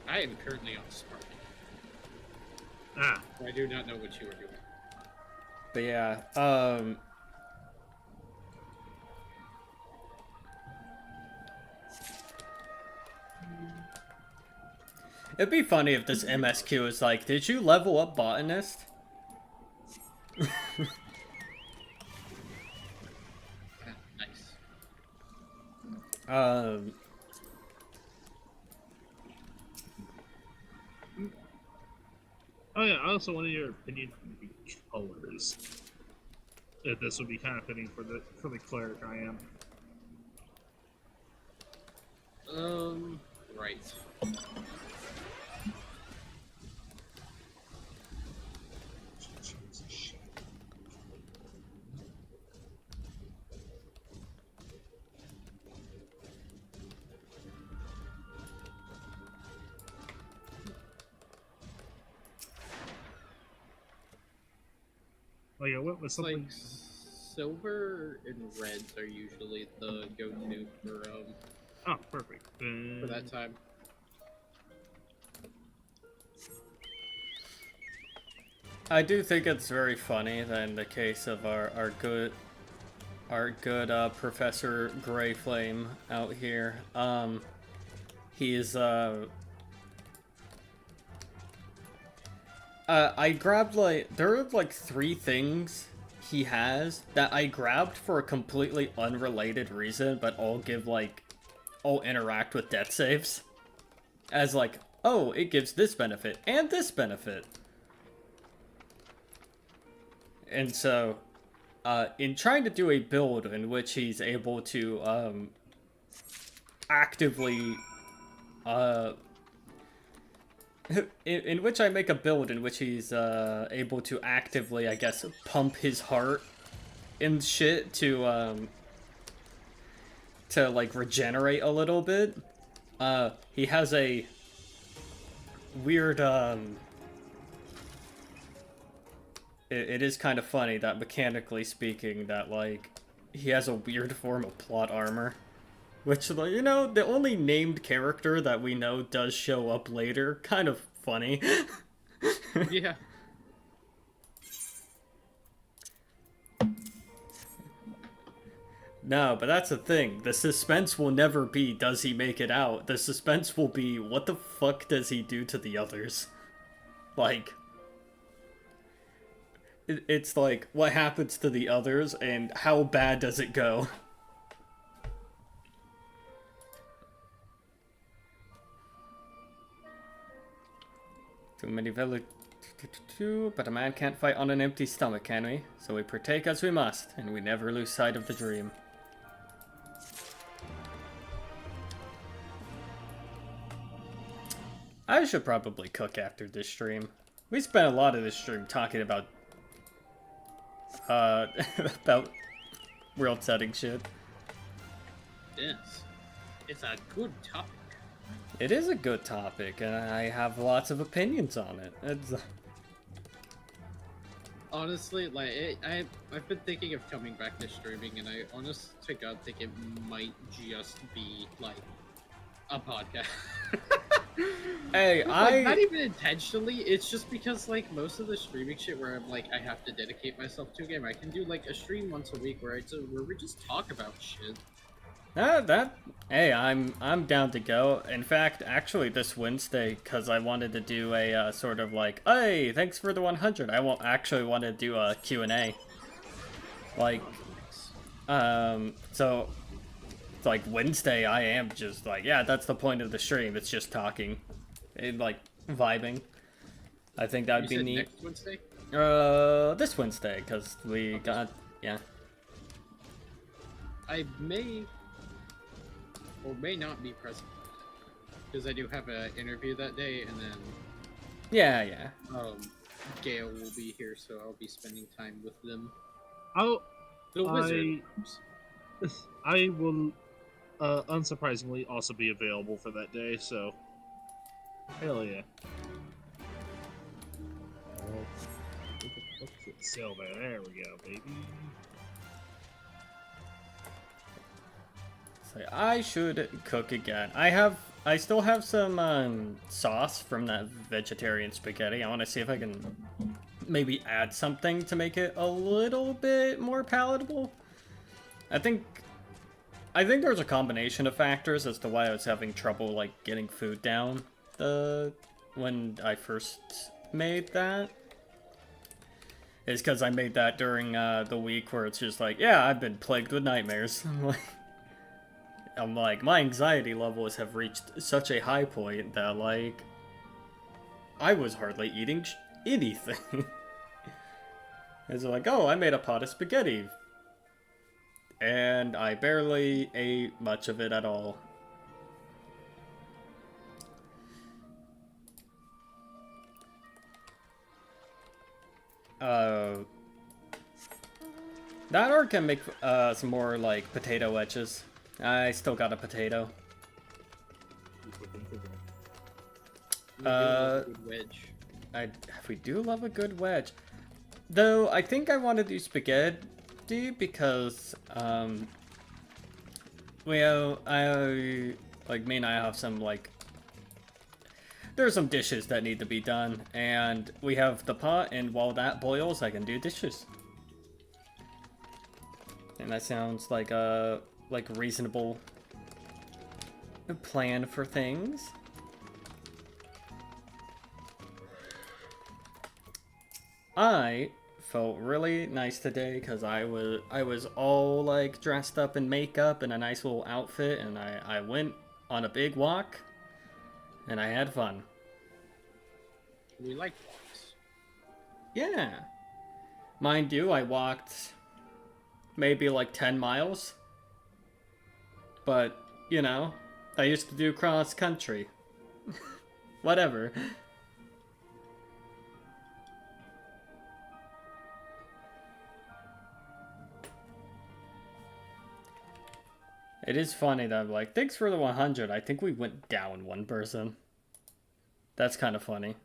I am currently on Spark. Ah. I do not know what you are doing. But yeah, it'd be funny if this MSQ is like, did you level up Botanist? Nice. Oh yeah, I also wanted your opinion on the colors. If this would be kind of fitting for the cleric I am. Right. Like I went with It's like something. silver and reds are usually the go-to Oh, perfect. for that time. I do think it's very funny that in the case of our good Professor Greyflame out here, he's I grabbed there are like 3 things he has that I grabbed for a completely unrelated reason, but all interact with death saves. As like, oh, it gives this benefit and this benefit. And so, in trying to do a build in which he's able to actively in which I make a build in which he's able to actively, I guess, pump his heart and shit to like regenerate a little bit. He has a weird it is kind of funny that mechanically speaking that like he has a weird form of plot armor. Which, you know, the only named character that we know does show up later. Kind of funny. Yeah. No, but that's the thing. The suspense will never be, does he make it out? The suspense will be, what the fuck does he do to the others? Like, it's like, what happens to the others and how bad does it go? Too many village... But a man can't fight on an empty stomach, can we? So we partake as we must, and we never lose sight of the dream. I should probably cook after this stream. We spent a lot of this stream talking about... about world setting shit. Yes. It's a good topic. It is a good topic, and I have lots of opinions on it. It's... Honestly, like, I've been thinking of coming back to streaming, and I honest to God think it might just be, like, a podcast. Hey, like, not even intentionally, it's just because, like, most of the streaming shit where I'm, like, I have to dedicate myself to a game, I can do, like, a stream once a week where we just talk about shit. Hey, I'm down to go. In fact, actually this Wednesday, because I wanted to do a sort of like, hey, thanks for the 100. I won't actually want to do a Q&A. Like, so, it's like Wednesday, I am just like, yeah, that's the point of the stream. It's just talking, and like vibing. I think that'd be neat. Next Wednesday? This Wednesday, because we got, yeah. I may or may not be present because I do have an interview that day, and then yeah. Gale will be here, so I'll be spending time with them. The wizard. I will, unsurprisingly, also be available for that day. So, hell yeah. Silver, there we go, baby. So I should cook again. I still have some sauce from that vegetarian spaghetti. I want to see if I can maybe add something to make it a little bit more palatable. I think there's a combination of factors as to why I was having trouble like getting food down when I first made that. It's because I made that during the week where it's just like, yeah, I've been plagued with nightmares. I'm like, my anxiety levels have reached such a high point that, like, I was hardly eating anything. It's like, oh, I made a pot of spaghetti. And I barely ate much of it at all. That or can make some more like potato wedges. I still got a potato. Good wedge. We do love a good wedge. Though I think I want to do spaghetti because well, me and I have some like there's some dishes that need to be done, and we have the pot, and while that boils, I can do dishes. And that sounds like a reasonable plan for things. I felt really nice today because I was all like dressed up in makeup and a nice little outfit, and I went on a big walk and I had fun. We like walks. Yeah. Mind you, I walked maybe like 10 miles. But, you know, I used to do cross country. Whatever. It is funny that I'm like, thanks for the 100. I think we went down one person. That's kind of funny.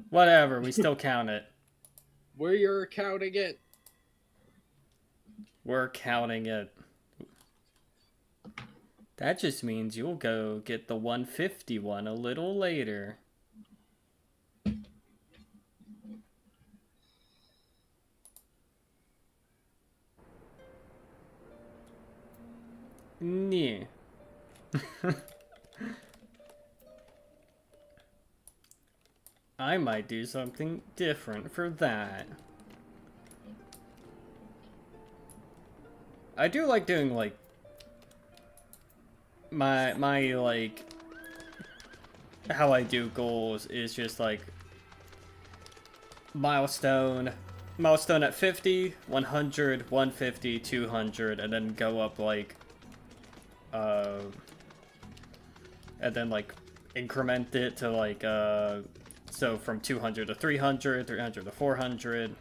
Whatever, we still count it. We're counting it. We're counting it. That just means you'll go get the 151 a little later. Yeah. I might do something different for that. I do like doing like my like how I do goals is just like milestone at 50, 100, 150, 200, and then go up like and then like increment it to like so from 200 to 300, 300 to 400,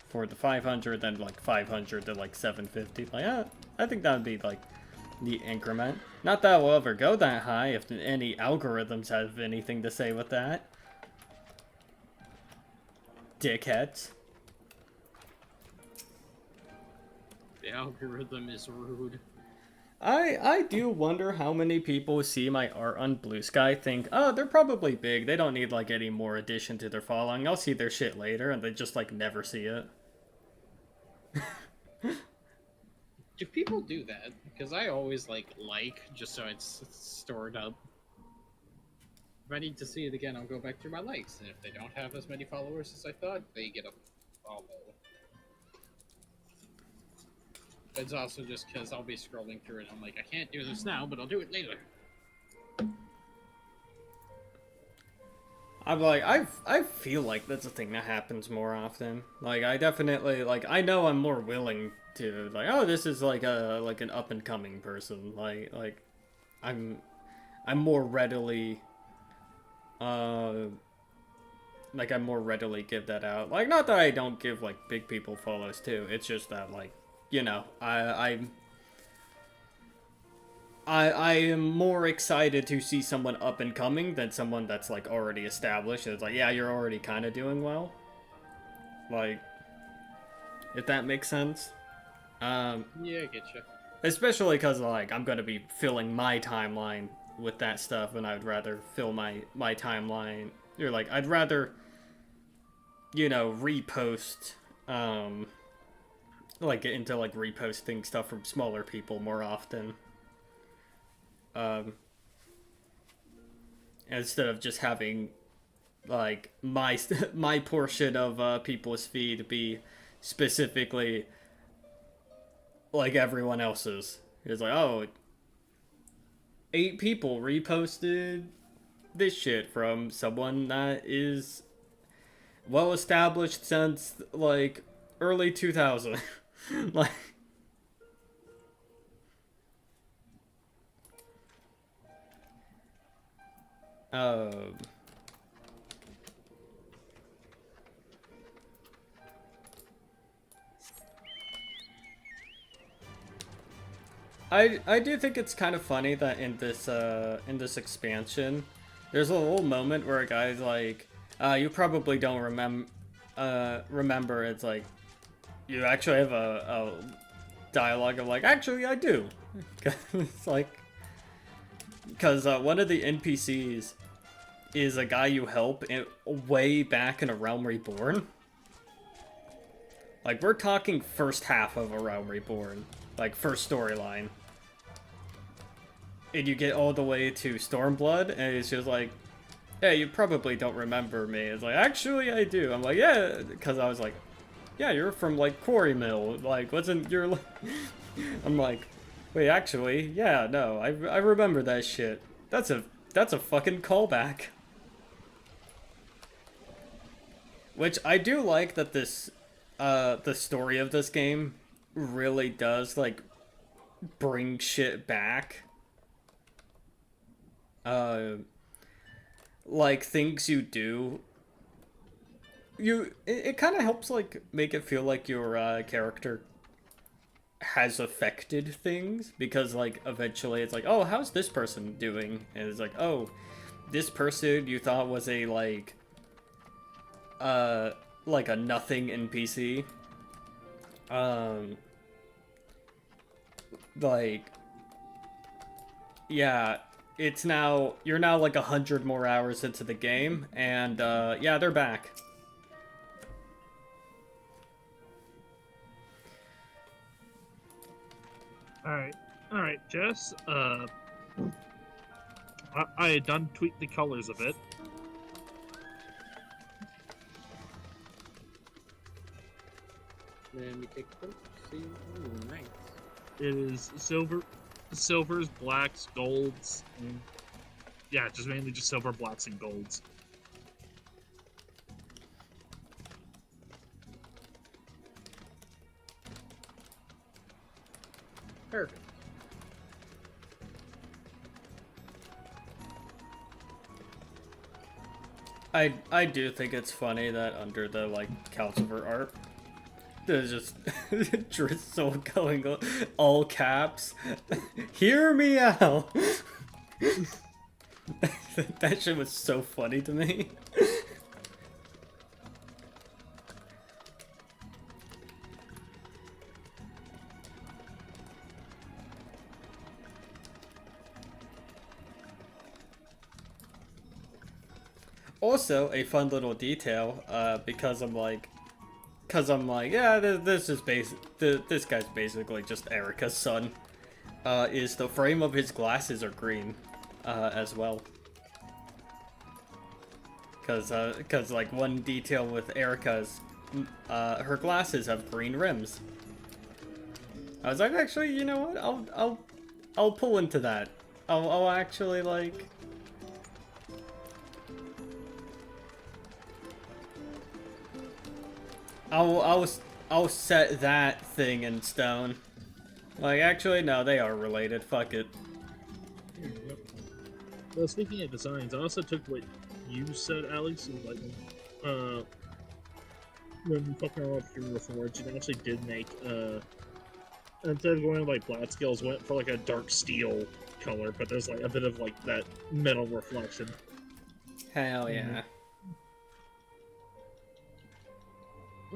400 to 500, then like 500 to like 750. Like I think that would be like the increment. Not that we'll ever go that high if any algorithms have anything to say with that. Dickheads. The algorithm is rude. I do wonder how many people see my art on Blue Sky think, oh, they're probably big. They don't need like any more addition to their following. I'll see their shit later, and they just like never see it. Do people do that? Because I always like just so it's stored up. If I need to see it again, I'll go back through my likes, and if they don't have as many followers as I thought, they get a follow. It's also just because I'll be scrolling through it, and I'm like, I can't do this now, but I'll do it later. I'm like, I feel like that's a thing that happens more often. Like, I definitely, like, I know I'm more willing to, like, oh, this is like an up and coming person. Like, I'm more readily, I'm more readily give that out. Like, not that I don't give, like, big people follows too. It's just that, like, you know, I am more excited to see someone up and coming than someone that's like already established. It's like, yeah, you're already kind of doing well. Like, if that makes sense. Yeah, I get you. Especially because like I'm gonna be filling my timeline with that stuff, and I'd rather fill my timeline. Or like, I'd rather, you know, repost. Like get into like reposting stuff from smaller people more often. Instead of just having like my portion of people's feed be specifically like everyone else's. It's like, oh, 8 people reposted this shit from someone that is well established since like early 2000. Like, I do think it's kind of funny that in this expansion, there's a little moment where a guy's like, you probably don't remember. It's like, you actually have a dialogue of like, actually I do. It's like, because one of the NPCs is a guy you help way back in A Realm Reborn. Like, we're talking first half of A Realm Reborn. Like, first storyline. And you get all the way to Stormblood, and it's just like, hey, you probably don't remember me. It's like, actually, I do. I'm like, yeah, because I was like, yeah, you're from, like, Quarry Mill. Like, wasn't your... I'm like, wait, actually, yeah, no, I remember that shit. That's a fucking callback. Which I do like that this, the story of this game really does, like, bring shit back. Like, things you do, it kind of helps, like, make it feel like your, character has affected things, because, like, eventually it's like, oh, how's this person doing? And it's like, oh, this person you thought was a, like a nothing NPC, like, yeah, it's now, you're now like 100 more hours into the game, and, yeah, they're back. Alright, Jess, I had done tweak the colors a bit. Let me take a look. See, ooh, nice. It is silvers, blacks, golds, and yeah, just mainly just silver, blacks, and golds. Perfect. I do think it's funny that under the, like, Calcifer art, there's just Driscoll going all caps. Hear me out. That shit was so funny to me. Also, a fun little detail, because I'm like, yeah, this guy's basically just Erica's son, is the frame of his glasses are green, as well. Cause like, one detail with Erica's, her glasses have green rims. I was like, actually, you know what, I'll pull into that. I'll actually, like... I'll set that thing in stone. Like, actually, no, they are related. Fuck it. Well, speaking of designs, I also took what you said, Alex, and like, when you fucking around with Hero Forge, you actually did make, instead of going like black scales, went for like a dark steel color, but there's like a bit of like that metal reflection. Hell yeah.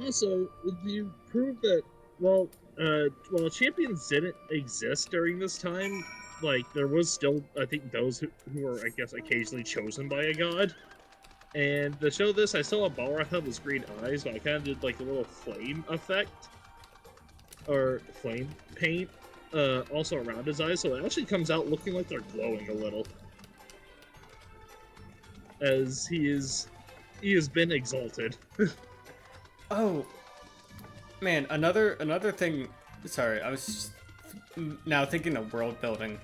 Also, you proved that, well, while champions didn't exist during this time, like, there was still, I think, those who were, I guess, occasionally chosen by a god. And to show this, I saw a Balrog had his green eyes, but I kind of did, like, a little flame effect, or flame paint, also around his eyes, so it actually comes out looking like they're glowing a little. As he has been exalted. Oh, man, another thing, sorry, I was just now thinking of world building.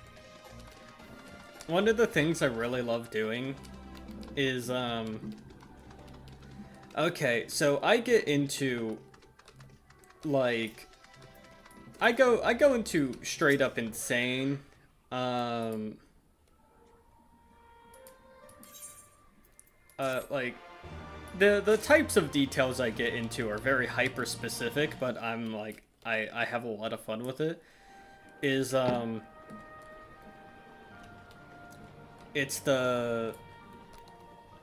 One of the things I really love doing is, okay, so I get into, like, I go into straight up insane, like, the types of details I get into are very hyper specific, but I'm like, I have a lot of fun with it. is it's the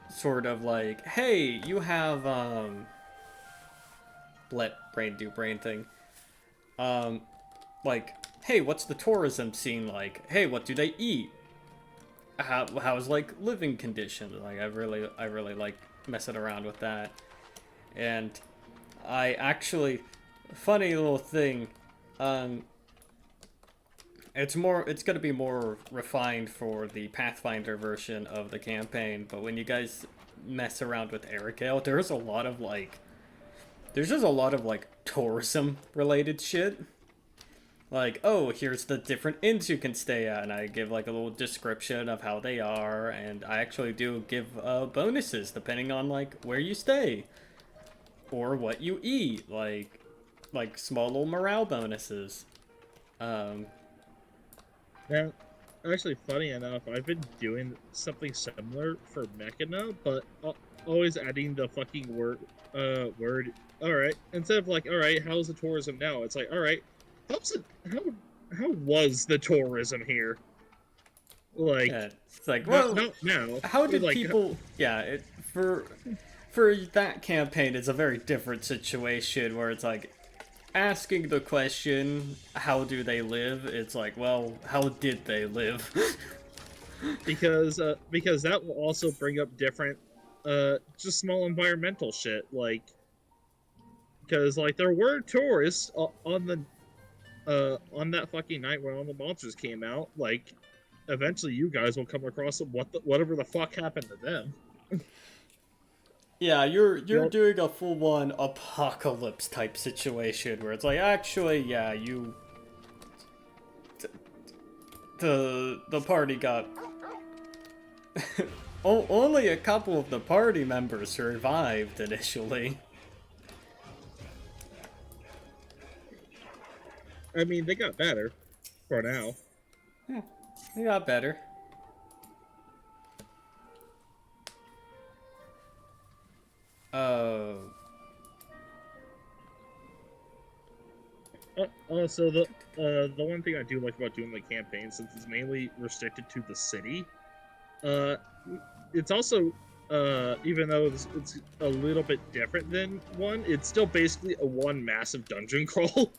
sort of like, hey, you have let brain do brain thing. Like, hey, what's the tourism scene like? Hey, what do they eat? How's like living conditions? Like, I really like messing around with that. And I actually, funny little thing, it's gonna be more refined for the Pathfinder version of the campaign, but when you guys mess around with Ericale, there's just a lot of like tourism related shit. Like, oh, here's the different inns you can stay at, and I give like a little description of how they are, and I actually do give bonuses depending on like where you stay or what you eat, like small little morale bonuses. Now, actually, funny enough, I've been doing something similar for Mechana, but always adding the fucking word. All right. Instead of like, all right, how's the tourism now? It's like, all right, how was the tourism here? Like, yeah, it's like, well, not now. How did like, people? Yeah, for that campaign, it's a very different situation where it's like, asking the question, how do they live? It's like, well, how did they live? because that will also bring up different, just small environmental shit, like, because like there were tourists on that fucking night when all the monsters came out. Like, eventually you guys will come across whatever the fuck happened to them. Yeah, you're doing a full-on apocalypse type situation where it's like, actually, yeah, the party got only a couple of the party members survived initially. I mean, they got better for now. Yeah, they got better. Also, the one thing I do like about doing the campaign, since it's mainly restricted to the city, it's also, even though it's a little bit different than one, it's still basically a one massive dungeon crawl.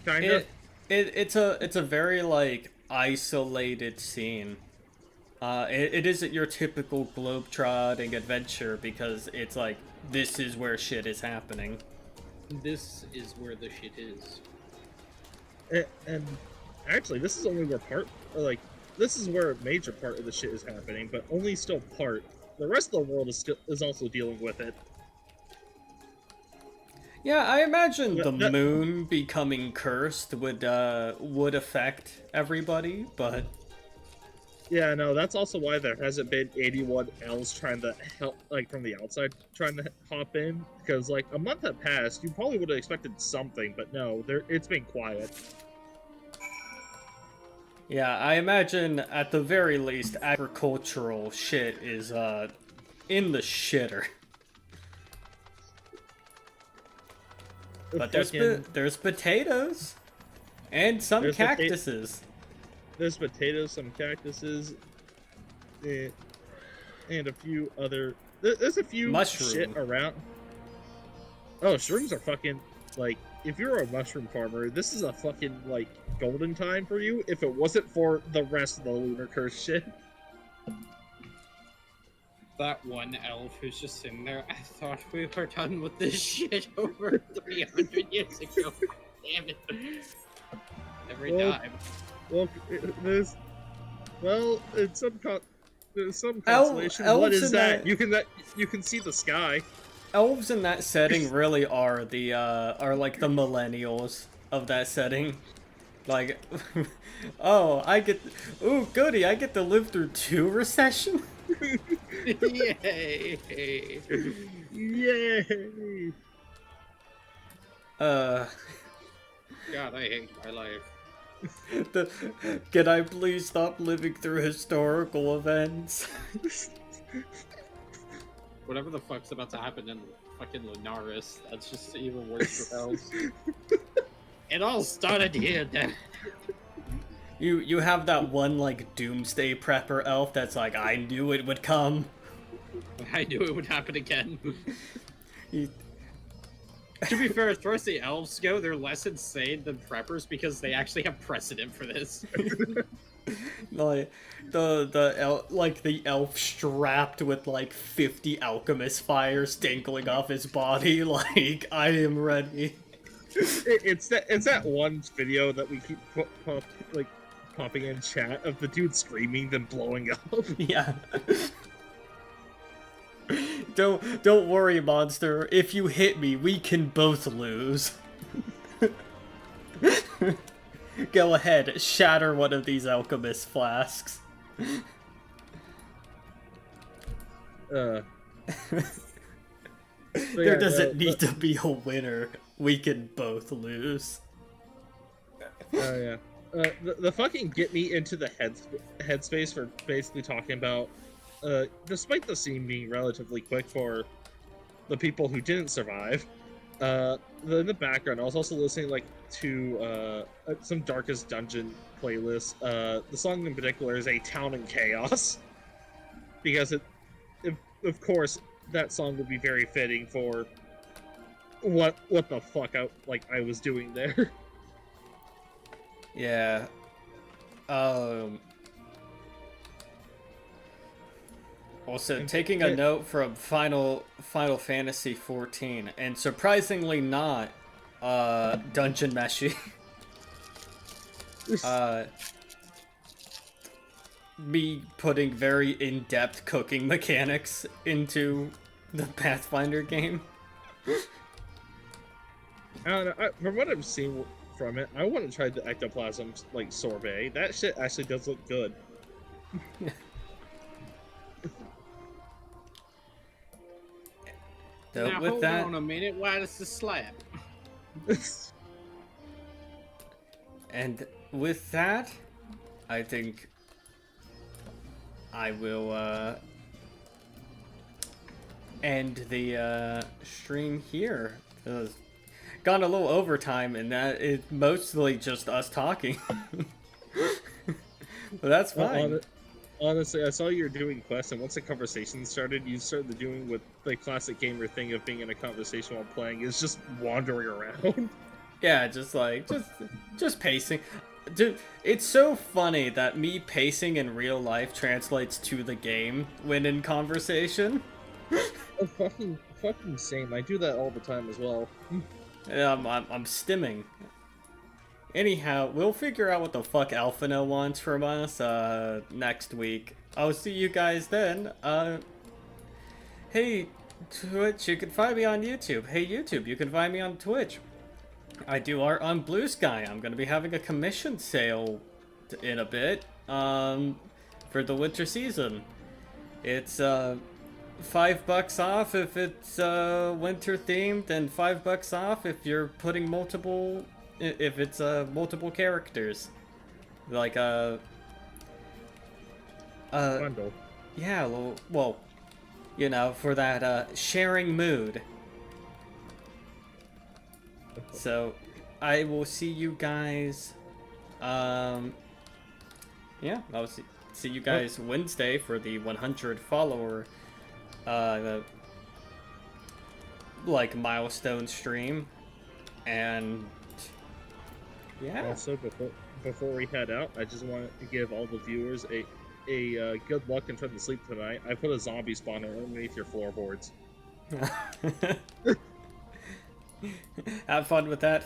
Kinda. It's a very like isolated scene. It isn't your typical globetrotting adventure because it's like, this is where shit is happening. This is where the shit is. And actually, this is only where this is where a major part of the shit is happening, but only still part. The rest of the world is also dealing with it. Yeah, I imagine the moon becoming cursed would affect everybody, but yeah, no, that's also why there hasn't been 81 elves trying to help, like, from the outside, trying to hop in. Because, like, a month had passed, you probably would have expected something, but no, it's been quiet. Yeah, I imagine, at the very least, agricultural shit is, in the shitter. But there's potatoes! And some cactuses. There's potatoes, some cactuses, and a few other... There's a few shit around. Oh, shrooms are fucking... Like, if you're a mushroom farmer, this is a fucking, like, golden time for you if it wasn't for the rest of the lunar curse shit. That one elf who's just sitting there, I thought we were done with this shit over 300 years ago. Damn it. Every time. Well, there's some consolation. What is that? You can see the sky. Elves in that setting really are like the millennials of that setting. Like, oh, ooh, goody, I get to live through 2 recessions? Yay! Yay! God, I hate my life. Can I please stop living through historical events? Whatever the fuck's about to happen in fucking Lunaris, that's just even worse for elves. It all started here, then. You have that one like doomsday prepper elf that's like, I knew it would come. I knew it would happen again. He- To be fair, as far as the elves go, they're less insane than preppers because they actually have precedent for this. Like the elf strapped with like 50 alchemist fires dangling off his body. Like, I am ready. It's that one video that we keep popping in chat of the dude screaming then blowing up. Yeah. Don't worry, monster. If you hit me, we can both lose. Go ahead, shatter one of these alchemist flasks. There doesn't need to be a winner. We can both lose. Oh yeah. The fucking get me into the headspace for basically talking about, despite the scene being relatively quick for the people who didn't survive, in the background I was also listening to some Darkest Dungeon playlists. The song in particular is A Town in Chaos, because of course that song would be very fitting for what the fuck I was doing there. Yeah. Also, taking a note from Final Fantasy XIV, and surprisingly not Dungeon Meshi. Me putting very in-depth cooking mechanics into the Pathfinder game. I don't know. From what I've seen from it, I want to try the ectoplasm sorbet. That shit actually does look good. Now with hold that, on a minute. Why does the slap? and with that, I think I will end the stream here. Gone a little overtime, and that is mostly just us talking. But that's fine. Honestly, I saw you were doing quests, and once the conversation started, you started doing what the classic gamer thing of being in a conversation while playing is just wandering around. Yeah, just pacing. Dude, it's so funny that me pacing in real life translates to the game when in conversation. Oh, fucking same. I do that all the time as well. Yeah, I'm stimming. Anyhow, we'll figure out what the fuck Alphino wants from us next week. I'll see you guys then. Hey, Twitch, you can find me on YouTube. Hey, YouTube, you can find me on Twitch. I do art on Blue Sky. I'm going to be having a commission sale in a bit for the winter season. It's $5 off if it's winter themed, and $5 off if you're putting multiple characters, like Bundle. Yeah, well, you know, for that sharing mood. So I will see you guys yeah, I'll see you guys Wednesday for the 100 follower milestone stream. And yeah. Also, before we head out, I just wanted to give all the viewers a good luck and trying to sleep tonight. I put a zombie spawner underneath your floorboards. Have fun with that.